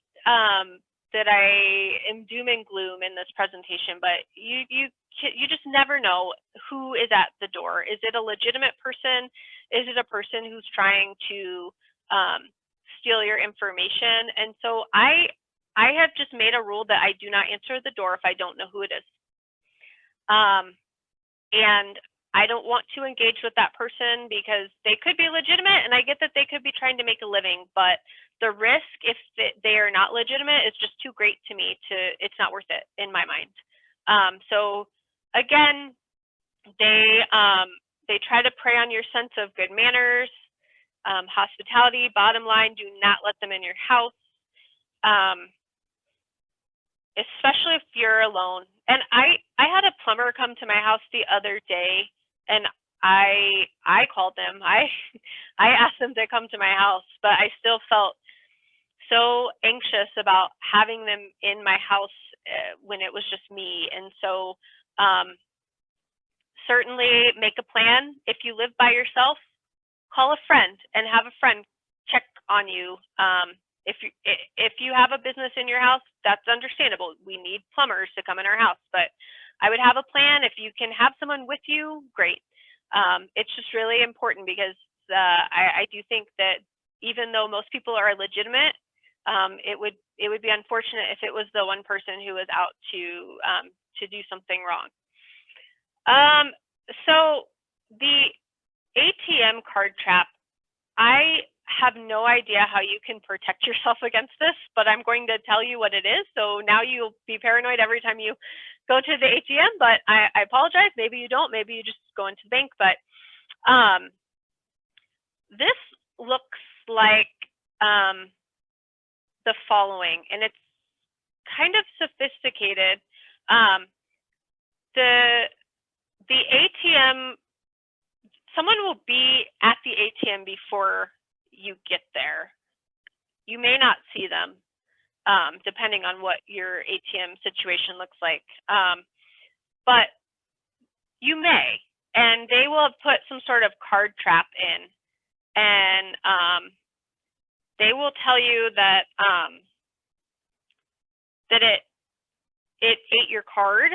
that I am doom and gloom in this presentation, but you just never know who is at the door. Is it a legitimate person? Is it a person who's trying to steal your information? And so I have just made a rule that I do not answer the door if I don't know who it is. And I don't want to engage with that person because they could be legitimate, and I get that they could be trying to make a living, but the risk if they are not legitimate is just too great to me it's not worth it in my mind. So again, they try to prey on your sense of good manners, hospitality. Bottom line, do not let them in your house, especially if you're alone. And I had a plumber come to my house the other day, and I called them. I asked them to come to my house, but I still felt so anxious about having them in my house when it was just me. And so certainly make a plan. If you live by yourself, call a friend and have a friend check on you. If you have a business in your house, that's understandable. We need plumbers to come in our house, but I would have a plan. If you can have someone with you, great. It's just really important because I do think that even though most people are legitimate, it would be unfortunate if it was the one person who was out to do something wrong. So the ATM card trap, I have no idea how you can protect yourself against this, but I'm going to tell you what it is. So now you'll be paranoid every time you go to the ATM, but I apologize. Maybe you don't, maybe you just go into the bank, but this looks like the following, and it's kind of sophisticated. The ATM, someone will be at the ATM before you get there. You may not see them, depending on what your ATM situation looks like, but you may, and they will have put some sort of card trap in, and they will tell you that that it ate your card,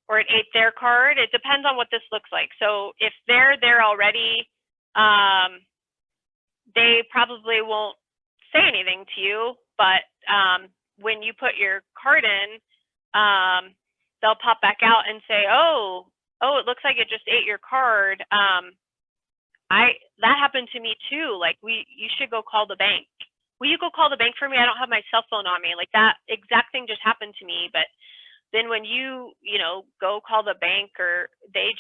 or it ate their card. It depends on what this looks like. So if they're there already, they probably won't say anything to you, but when you put your card in, they'll pop back out and say, oh, it looks like it just ate your card. That happened to me too. Like, you should go call the bank. Will you go call the bank for me? I don't have my cell phone on me. Like, that exact thing just happened to me. But then when you go call the bank, or they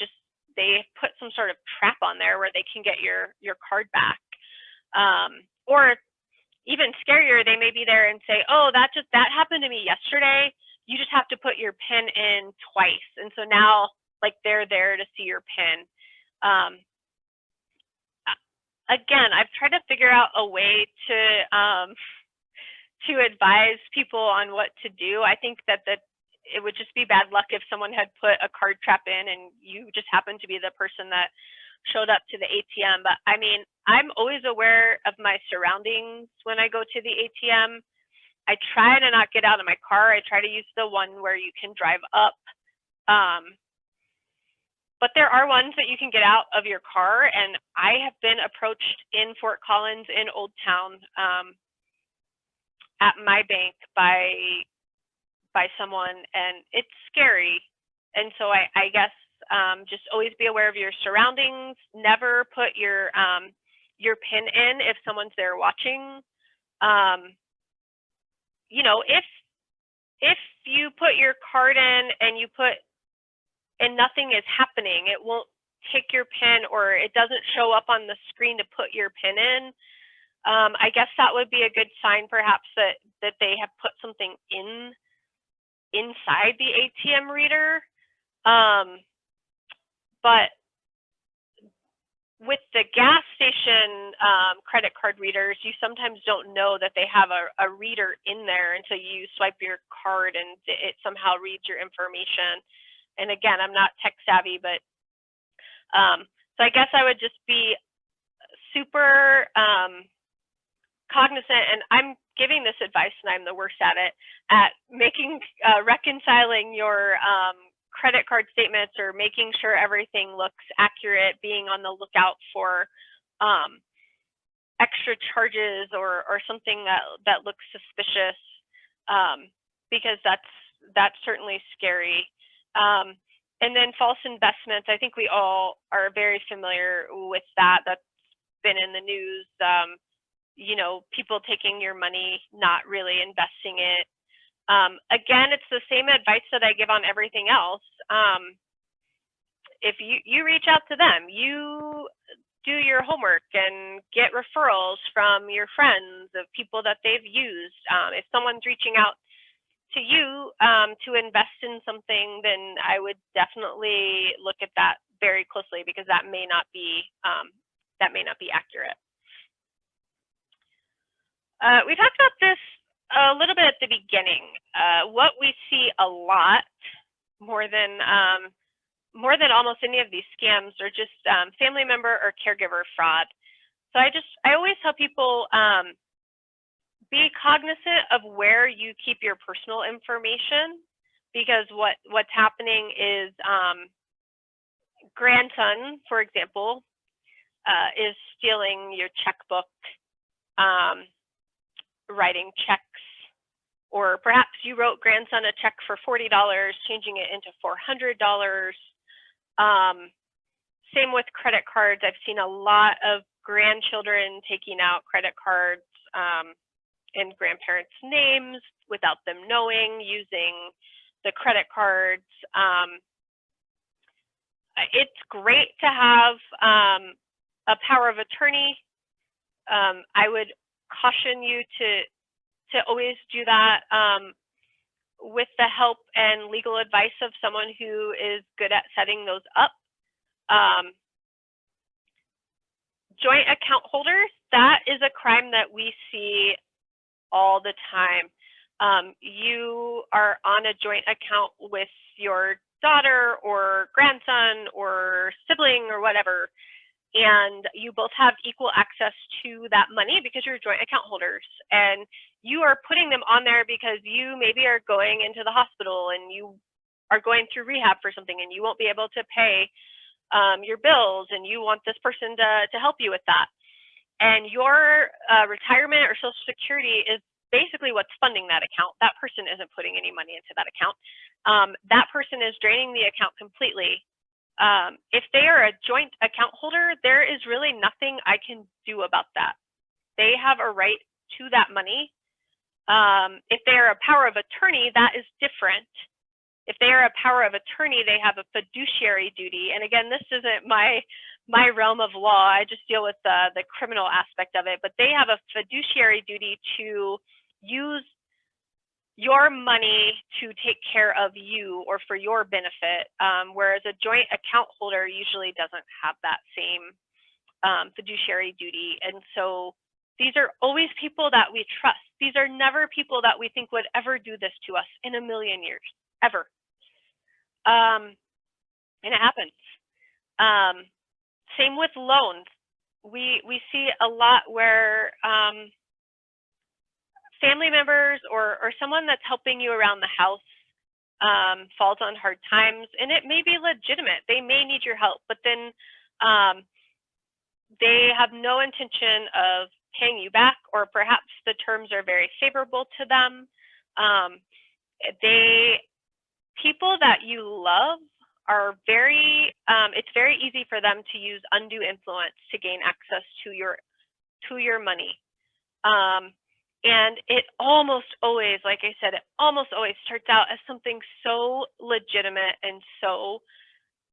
put some sort of trap on there where they can get your card back. Or even scarier, they may be there and say, oh, that happened to me yesterday. You just have to put your PIN in twice. And so now, like, they're there to see your PIN. Again, I've tried to figure out a way to advise people on what to do. I think that it would just be bad luck if someone had put a card trap in and you just happened to be the person that showed up to the ATM. But I mean, I'm always aware of my surroundings when I go to the ATM. I try to not get out of my car. I try to use the one where you can drive up. But there are ones that you can get out of your car, and I have been approached in Fort Collins in Old Town at my bank by someone, and it's scary. And so I guess just always be aware of your surroundings. Never put your PIN in if someone's there watching. You know, if you put your card in and nothing is happening, it won't take your PIN, or it doesn't show up on the screen to put your PIN in. I guess that would be a good sign, perhaps, that they have put something inside the ATM reader. But with the gas station credit card readers, you sometimes don't know that they have a reader in there until you swipe your card and it somehow reads your information. And again, I'm not tech savvy, but so I guess I would just be super cognizant, and I'm giving this advice and I'm the worst at it, at making, reconciling your credit card statements or making sure everything looks accurate, being on the lookout for extra charges or something that looks suspicious, because that's certainly scary. And then false investments, I think we all are very familiar with that. That's been in the news. You know, people taking your money, not really investing it. Again, it's the same advice that I give on everything else. If you reach out to them, you do your homework and get referrals from your friends of people that they've used. If someone's reaching out to you to invest in something, then I would definitely look at that very closely, because that may not be accurate. We talked about this a little bit at the beginning. What we see a lot, more than almost any of these scams, are just family member or caregiver fraud. So I always tell people, be cognizant of where you keep your personal information, because what's happening is grandson, for example, is stealing your checkbook, writing checks, or perhaps you wrote grandson a check for $40, changing it into $400. Same with credit cards. I've seen a lot of grandchildren taking out credit cards in grandparents' names without them knowing, using the credit cards. It's great to have a power of attorney. I would caution you to always do that with the help and legal advice of someone who is good at setting those up. Joint account holders, that is a crime that we see all the time. You are on a joint account with your daughter or grandson or sibling or whatever, and you both have equal access to that money because you're joint account holders, and you are putting them on there because you maybe are going into the hospital and you are going through rehab for something and you won't be able to pay your bills, and you want this person to help you with that. And your retirement or Social Security is basically what's funding that account. That person isn't putting any money into that account. That person is draining the account completely. If they are a joint account holder, there is really nothing I can do about that. They have a right to that money. If they are a power of attorney, that is different. If they are a power of attorney, they have a fiduciary duty. And again, this isn't my realm of law. I just deal with the criminal aspect of it. But they have a fiduciary duty to use your money to take care of you or for your benefit, whereas a joint account holder usually doesn't have that same fiduciary duty. And so these are always people that we trust. These are never people that we think would ever do this to us in a million years, ever. And it happens. Same with loans. We see a lot where family members or someone that's helping you around the house falls on hard times, and it may be legitimate. They may need your help, but then they have no intention of paying you back, or perhaps the terms are very favorable to them. People that you love are it's very easy for them to use undue influence to gain access to your money. And it almost always, like I said, it almost always starts out as something so legitimate and so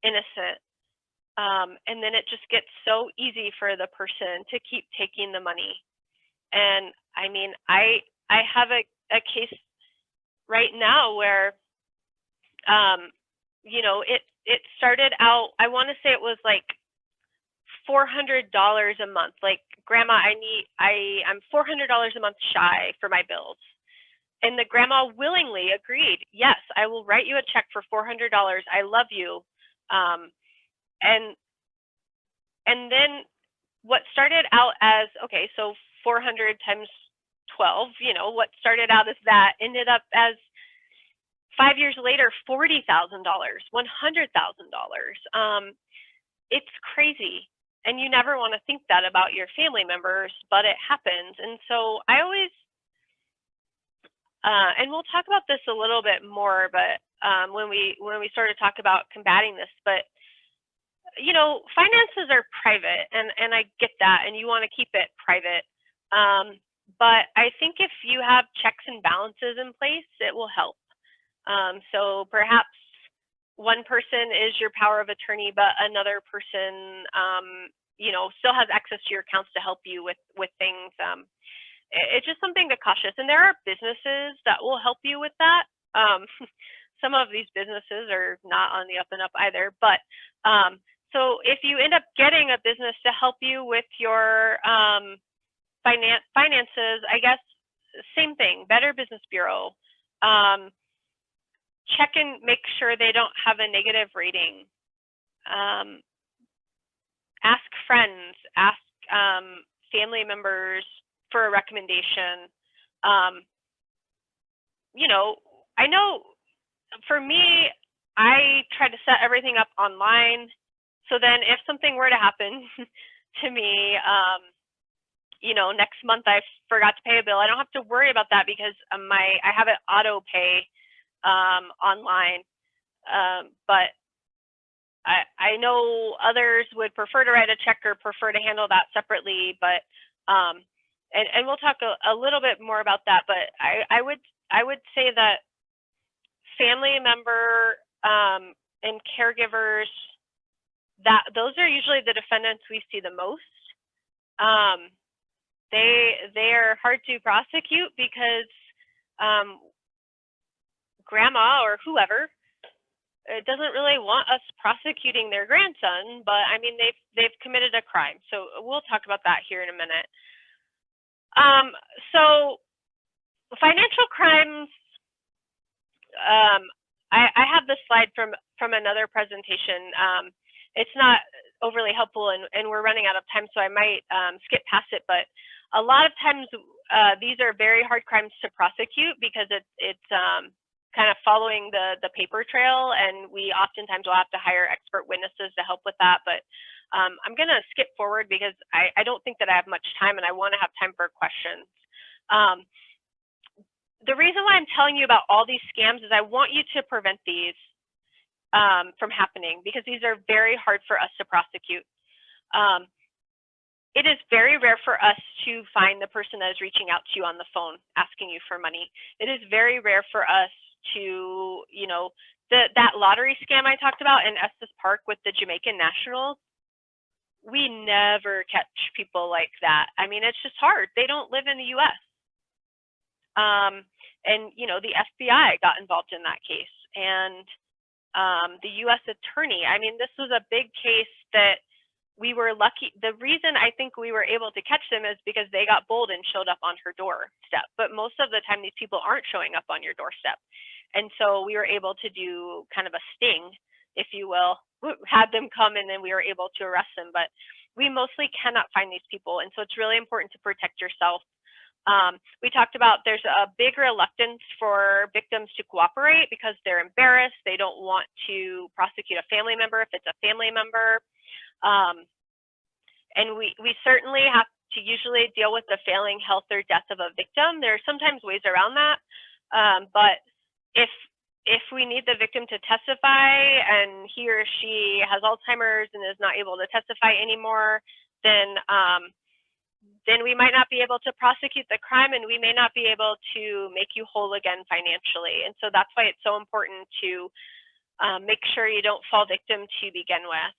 innocent. And then it just gets so easy for the person to keep taking the money. And I mean, I have a case right now where, you know, it started out, I want to say it was like $400 a month. Like, grandma, I'm $400 a month shy for my bills. And the grandma willingly agreed, yes, I will write you a check for $400. I love you. And then what started out as, okay, so 400 times 12, you know, what started out as that ended up as 5 years later, $40,000, $100,000. It's crazy. And you never want to think that about your family members, but it happens. And so I always, and we'll talk about this a little bit more, but when we sort of talk about combating this, but you know, finances are private, and I get that, and you want to keep it private. But I think if you have checks and balances in place, it will help. So perhaps one person is your power of attorney, but another person, you know, still has access to your accounts to help you with things. It's just something to cautious. And there are businesses that will help you with that. Some of these businesses are not on the up and up either, but so if you end up getting a business to help you with your finances, I guess same thing, Better Business Bureau. Check and make sure they don't have a negative rating. Ask friends, ask family members for a recommendation. You know, I know for me, I try to set everything up online. So then if something were to happen to me, you know, next month I forgot to pay a bill, I don't have to worry about that because I have it auto pay online. But I know others would prefer to write a check or prefer to handle that separately, but and we'll talk a little bit more about that, but I would say that family member and caregivers, that those are usually the defendants we see the most. They are hard to prosecute because grandma or whoever doesn't really want us prosecuting their grandson, but I mean they've committed a crime. So we'll talk about that here in a minute. So financial crimes. I have this slide from another presentation. It's not overly helpful, and we're running out of time, so I might skip past it. But a lot of times, these are very hard crimes to prosecute because it's kind of following the paper trail, and we oftentimes will have to hire expert witnesses to help with that. But I'm going to skip forward because I don't think that I have much time, and I want to have time for questions. The reason why I'm telling you about all these scams is I want you to prevent these from happening, because these are very hard for us to prosecute. It is very rare for us to find the person that is reaching out to you on the phone asking you for money. It is very rare for us to, you know, that lottery scam I talked about in Estes Park with the Jamaican nationals. We never catch people like that. I mean, it's just hard. They don't live in the US. And, you know, the FBI got involved in that case, and the US attorney. I mean, this was a big case that we were lucky. The reason I think we were able to catch them is because they got bold and showed up on her doorstep. But most of the time, these people aren't showing up on your doorstep. And so we were able to do kind of a sting, if you will, had them come and then we were able to arrest them, but we mostly cannot find these people. And so it's really important to protect yourself. We talked about there's a big reluctance for victims to cooperate because they're embarrassed. They don't want to prosecute a family member if it's a family member. And we certainly have to usually deal with the failing health or death of a victim. There are sometimes ways around that, but if we need the victim to testify and he or she has Alzheimer's and is not able to testify anymore, then we might not be able to prosecute the crime, and we may not be able to make you whole again financially. And so that's why it's so important to make sure you don't fall victim to begin with.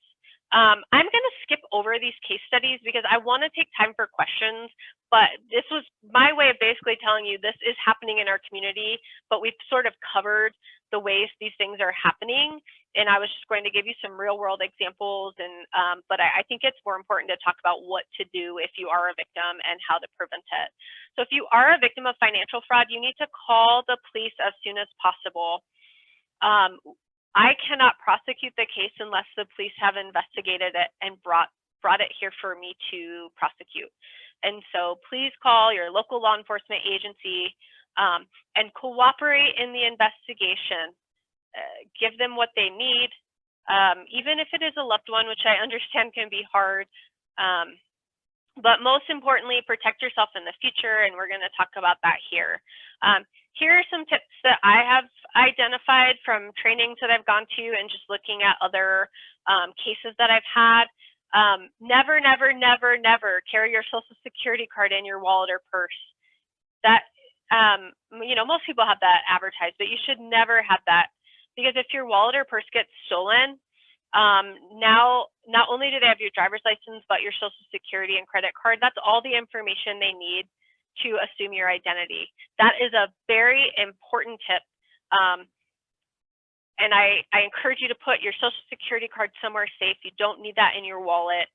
I'm going to skip over these case studies because I want to take time for questions, but this was my way of basically telling you this is happening in our community, but we've sort of covered the ways these things are happening. And I was just going to give you some real world examples, and but I think it's more important to talk about what to do if you are a victim and how to prevent it. So if you are a victim of financial fraud, you need to call the police as soon as possible. I cannot prosecute the case unless the police have investigated it and brought it here for me to prosecute. And so please call your local law enforcement agency and cooperate in the investigation. Give them what they need, even if it is a loved one, which I understand can be hard. But most importantly, protect yourself in the future, and we're going to talk about that here. Here are some tips that I have identified from trainings that I've gone to and just looking at other cases that I've had. Never, never, never, never carry your Social Security card in your wallet or purse. That, you know, most people have that advertised, but you should never have that, because if your wallet or purse gets stolen, now not only do they have your driver's license, but your Social Security and credit card. That's all the information they need to assume your identity. That is a very important tip. And I encourage you to put your Social Security card somewhere safe. You don't need that in your wallet,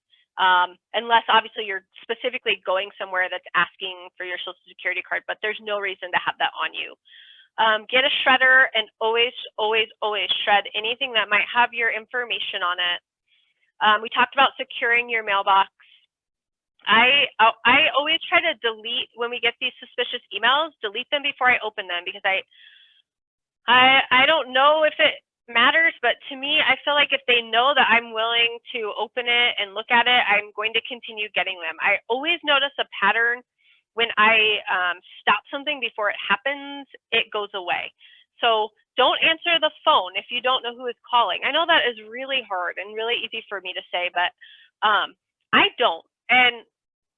unless obviously you're specifically going somewhere that's asking for your Social Security card, but there's no reason to have that on you. Get a shredder and always, always, always shred anything that might have your information on it. We talked about securing your mailbox. I always try to delete, when we get these suspicious emails, delete them before I open them, because I don't know if it matters, but to me, I feel like if they know that I'm willing to open it and look at it, I'm going to continue getting them. I always notice a pattern. When I stop something before it happens, it goes away. So don't answer the phone if you don't know who is calling. I know that is really hard and really easy for me to say, but I don't. And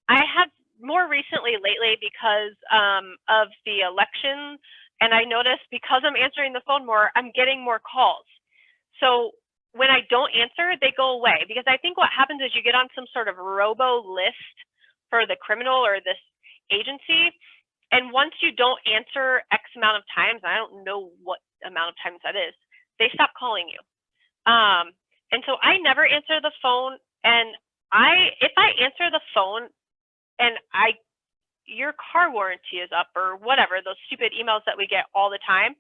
I have more recently lately because of the election, and I noticed because I'm answering the phone more, I'm getting more calls. So when I don't answer, they go away, because I think what happens is you get on some sort of robo list for the criminal or this agency, and once you don't answer X amount of times, I don't know what amount of times that is, they stop calling you. And so I never answer the phone, and if I answer the phone and your car warranty is up or whatever, those stupid emails that we get all the time,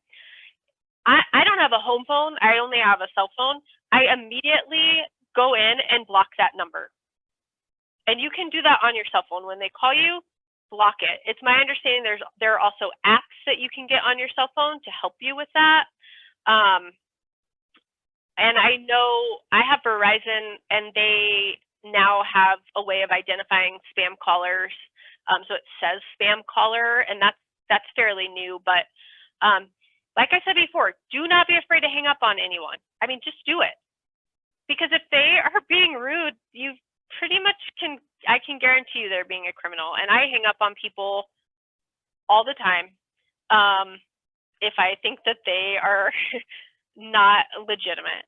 I don't have a home phone, I only have a cell phone. I immediately go in and block that number. And you can do that on your cell phone. When they call you, block it. It's my understanding there are also apps that you can get on your cell phone to help you with that. And I know I have Verizon, and they now have a way of identifying spam callers. So it says spam caller, and that's fairly new. But like I said before, do not be afraid to hang up on anyone. I mean, just do it. Because if they are being rude, you pretty much I can guarantee you they're being a criminal. And I hang up on people all the time if I think that they are not legitimate.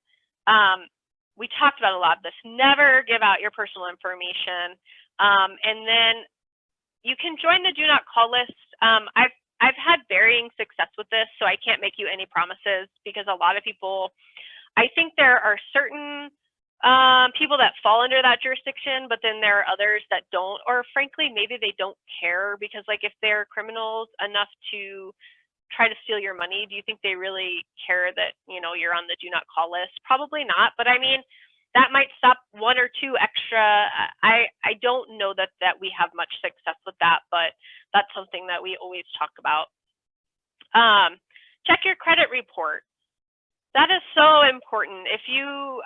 We talked about a lot of this. Never give out your personal information. And then you can join the do not call list. I've had varying success with this, so I can't make you any promises, because a lot of people, I think there are certain people that fall under that jurisdiction, but then there are others that don't, or frankly, maybe they don't care, because like if they're criminals enough to try to steal your money, do you think they really care that, you know, you're on the do not call list? Probably not, but I mean, that might stop one or two extra. I don't know that we have much success with that, but that's something that we always talk about. Check your credit report. That is so important. If you,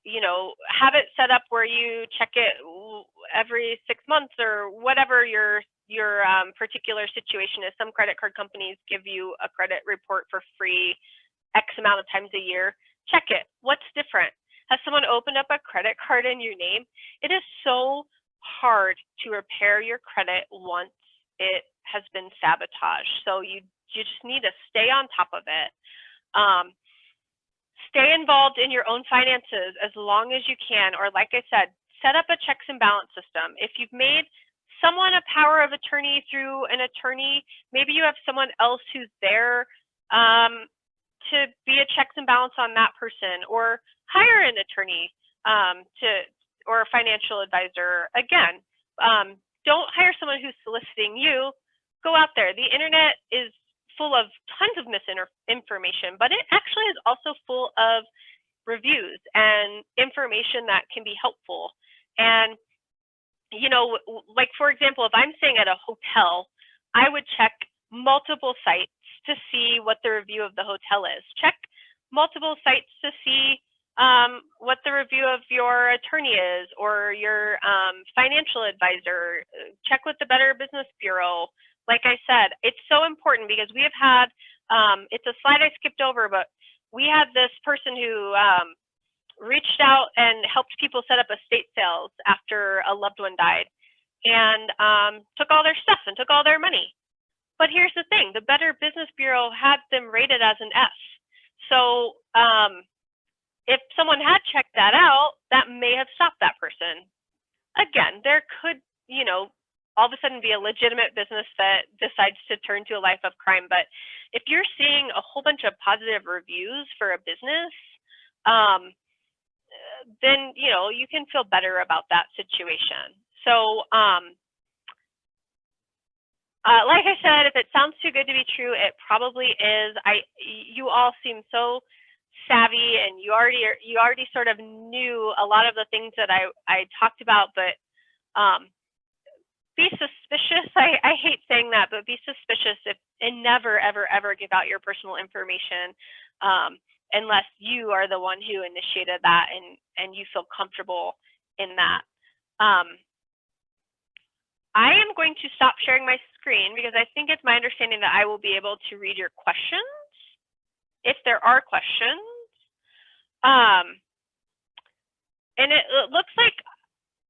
you know, have it set up where you check it every 6 months or whatever your particular situation is. Some credit card companies give you a credit report for free X amount of times a year. Check it. What's different? Has someone opened up a credit card in your name? It is so hard to repair your credit once it has been sabotaged. So you just need to stay on top of it. Stay involved in your own finances as long as you can, or like I said, set up a checks and balance system. If you've made someone a power of attorney through an attorney, maybe you have someone else who's there to be a checks and balance on that person, or hire an attorney or a financial advisor. Again, don't hire someone who's soliciting you. Go out there. The internet is full of tons of misinformation, but it actually is also full of reviews and information that can be helpful. And, you know, like, for example, if I'm staying at a hotel, I would check multiple sites to see what the review of the hotel is. Check multiple sites to see what the review of your attorney is, or your financial advisor. Check with the Better Business Bureau. Like I said, it's so important because we have had, it's a slide I skipped over, but we had this person who reached out and helped people set up estate sales after a loved one died, and took all their stuff and took all their money. But here's the thing, the Better Business Bureau had them rated as an F. So if someone had checked that out, that may have stopped that person. Again, there could, you know, all of a sudden be a legitimate business that decides to turn to a life of crime. But if you're seeing a whole bunch of positive reviews for a business, then, you know, you can feel better about that situation. So like I said, if it sounds too good to be true, it probably is. You all seem so savvy, and you already sort of knew a lot of the things that I talked about, but be suspicious. I hate saying that, but be suspicious and never, ever, ever give out your personal information unless you are the one who initiated that and you feel comfortable in that. I am going to stop sharing my screen because I think it's my understanding that I will be able to read your questions if there are questions. And it looks like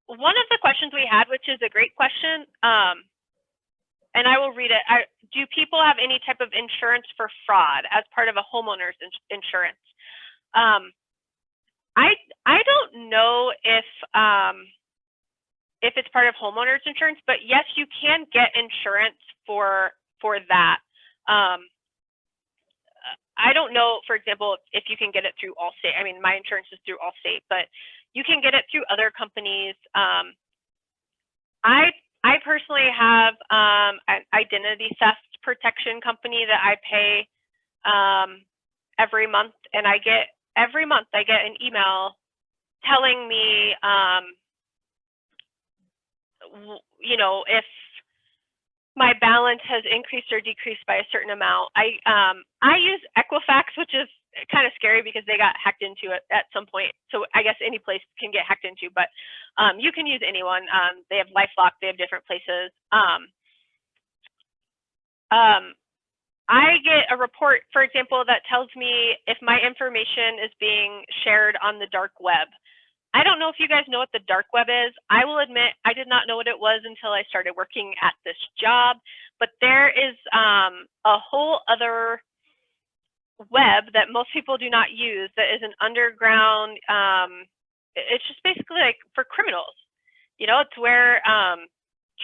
one of the questions we had, which is a great question, and I will read it. Do people have any type of insurance for fraud as part of a homeowner's insurance? I don't know if it's part of homeowners insurance, but yes, you can get insurance for that. I don't know, for example, if you can get it through Allstate. I mean, my insurance is through Allstate, but you can get it through other companies. I personally have an identity theft protection company that I pay every month, and every month I get an email telling me, you know, if my balance has increased or decreased by a certain amount. I use Equifax, which is kind of scary because they got hacked into it at some point. So I guess any place can get hacked into, but you can use anyone. They have LifeLock, they have different places. I get a report, for example, that tells me if my information is being shared on the dark web. I don't know if you guys know what the dark web is. I will admit I did not know what it was until I started working at this job, but there is a whole other web that most people do not use that is an underground, it's just basically like for criminals. You know, it's where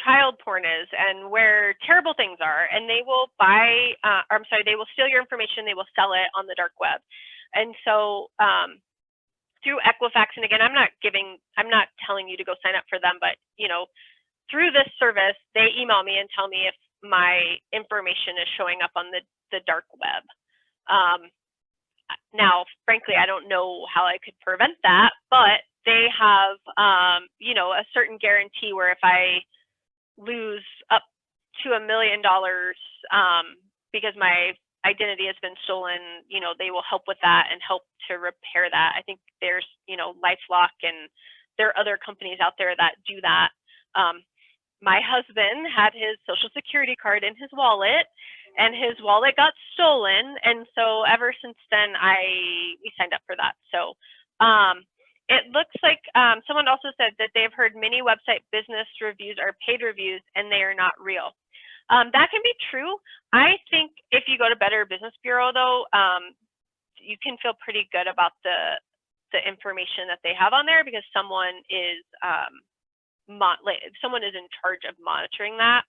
child porn is and where terrible things are, and they will they will steal your information, they will sell it on the dark web. And so through Equifax, and again, I'm not telling you to go sign up for them, but you know, through this service, they email me and tell me if my information is showing up on the dark web. Now, frankly, I don't know how I could prevent that, but they have, you know, a certain guarantee where if I lose up to $1 million because my identity has been stolen, you know, they will help with that and help to repair that. I think there's, you know, LifeLock, and there are other companies out there that do that. My husband had his Social Security card in his wallet, and his wallet got stolen, and so ever since then we signed up for that. So it looks like someone also said that they've heard many website business reviews are paid reviews and they are not real. That can be true. I think if you go to Better Business Bureau, though, you can feel pretty good about the information that they have on there, because someone is someone is in charge of monitoring that.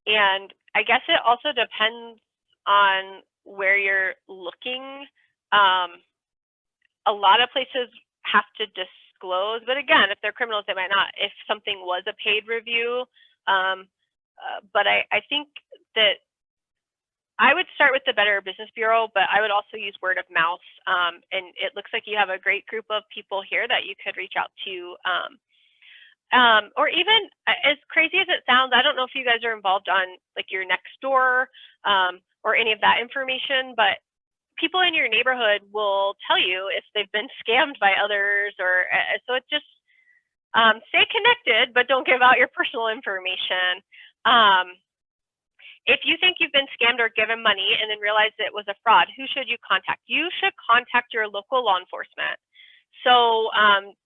And I guess it also depends on where you're looking. A lot of places have to disclose, but again, if they're criminals, they might not. If something was a paid review, but I think that I would start with the Better Business Bureau, but I would also use word of mouth. And it looks like you have a great group of people here that you could reach out to. Or even, as crazy as it sounds, I don't know if you guys are involved on like your next door or any of that information, but people in your neighborhood will tell you if they've been scammed by others, or so it just stay connected, but don't give out your personal information. If you think you've been scammed or given money and then realize it was a fraud, who should you contact? You should contact your local law enforcement. So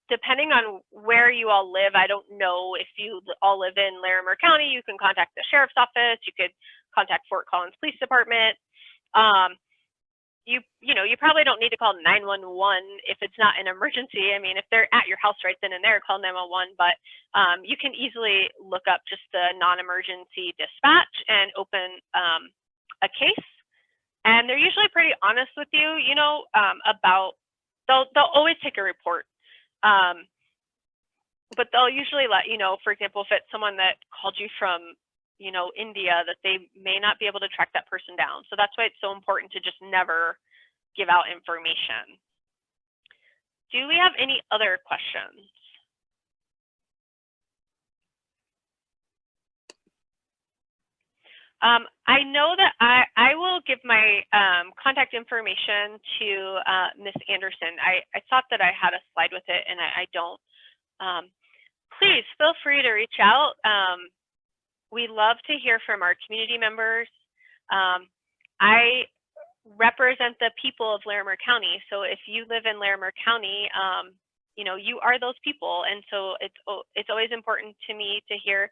depending on where you all live, I don't know if you all live in Larimer County, you can contact the sheriff's office, you could contact Fort Collins Police Department. You know, you probably don't need to call 911 if it's not an emergency. I mean, if they're at your house right then and there, call 911, but you can easily look up just the non-emergency dispatch and open a case. And they're usually pretty honest with you, you know, about, they'll always take a report. But they'll usually let you know, for example, if it's someone that called you from, you know, India, that they may not be able to track that person down. So that's why it's so important to just never give out information. Do we have any other questions? I know that I will give my contact information to Miss Anderson. I thought that I had a slide with it, and I don't. Please feel free to reach out. We love to hear from our community members. I represent the people of Larimer County. So if you live in Larimer County, you know, you are those people. And so it's always important to me to hear,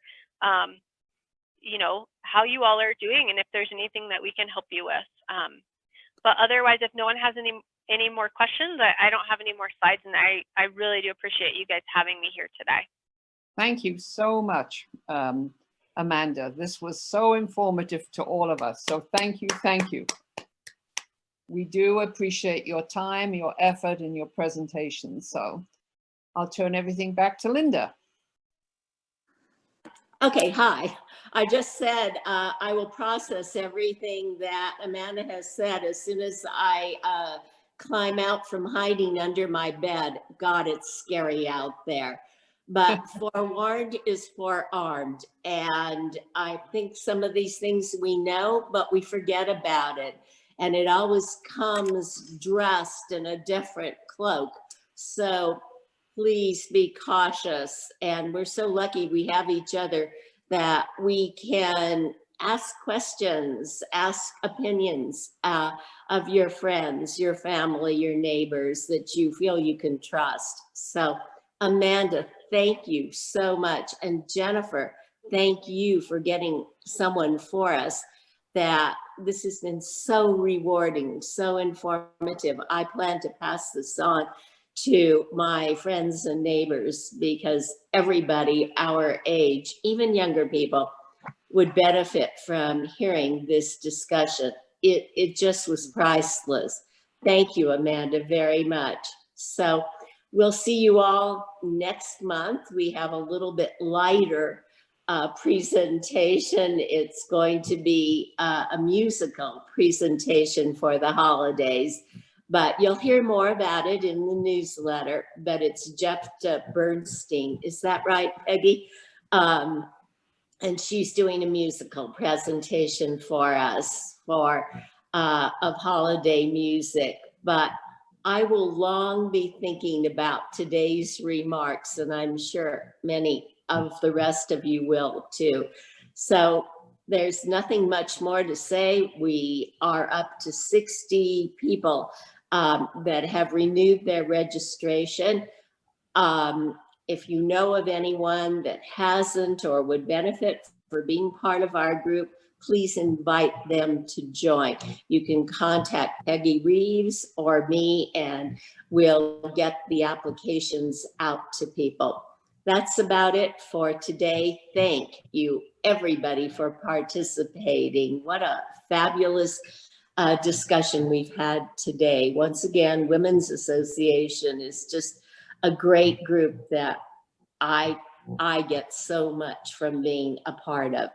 you know, how you all are doing and if there's anything that we can help you with. But otherwise, if no one has any more questions, I don't have any more slides, and I really do appreciate you guys having me here today. Thank you so much, Amanda. This was so informative to all of us. So thank you, thank you. We do appreciate your time, your effort, and your presentation. So I'll turn everything back to Linda. Okay, hi. I just said I will process everything that Amanda has said as soon as I climb out from hiding under my bed. God, it's scary out there. But forewarned is forearmed. And I think some of these things we know, but we forget about it. And it always comes dressed in a different cloak. So please be cautious. And we're so lucky we have each other that we can ask questions, ask opinions of your friends, your family, your neighbors that you feel you can trust. So Amanda, thank you so much. And Jennifer, thank you for getting someone for us. That this has been so rewarding, so informative. I plan to pass this on to my friends and neighbors because everybody our age, even younger people, would benefit from hearing this discussion. It just was priceless. Thank you, Amanda, very much. So we'll see you all next month. We have a little bit lighter presentation. It's going to be a musical presentation for the holidays, but you'll hear more about it in the newsletter. But it's Jeff Bernstein. Is that right, Peggy? And she's doing a musical presentation for us of holiday music. But I will long be thinking about today's remarks, and I'm sure many of the rest of you will too. So there's nothing much more to say. We are up to 60 people that have renewed their registration. If you know of anyone that hasn't or would benefit for being part of our group, please invite them to join. You can contact Peggy Reeves or me, and we'll get the applications out to people. That's about it for today. Thank you, everybody, for participating. What a fabulous discussion we've had today. Once again, Women's Association is just a great group that I get so much from being a part of.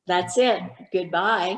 That's it. Goodbye.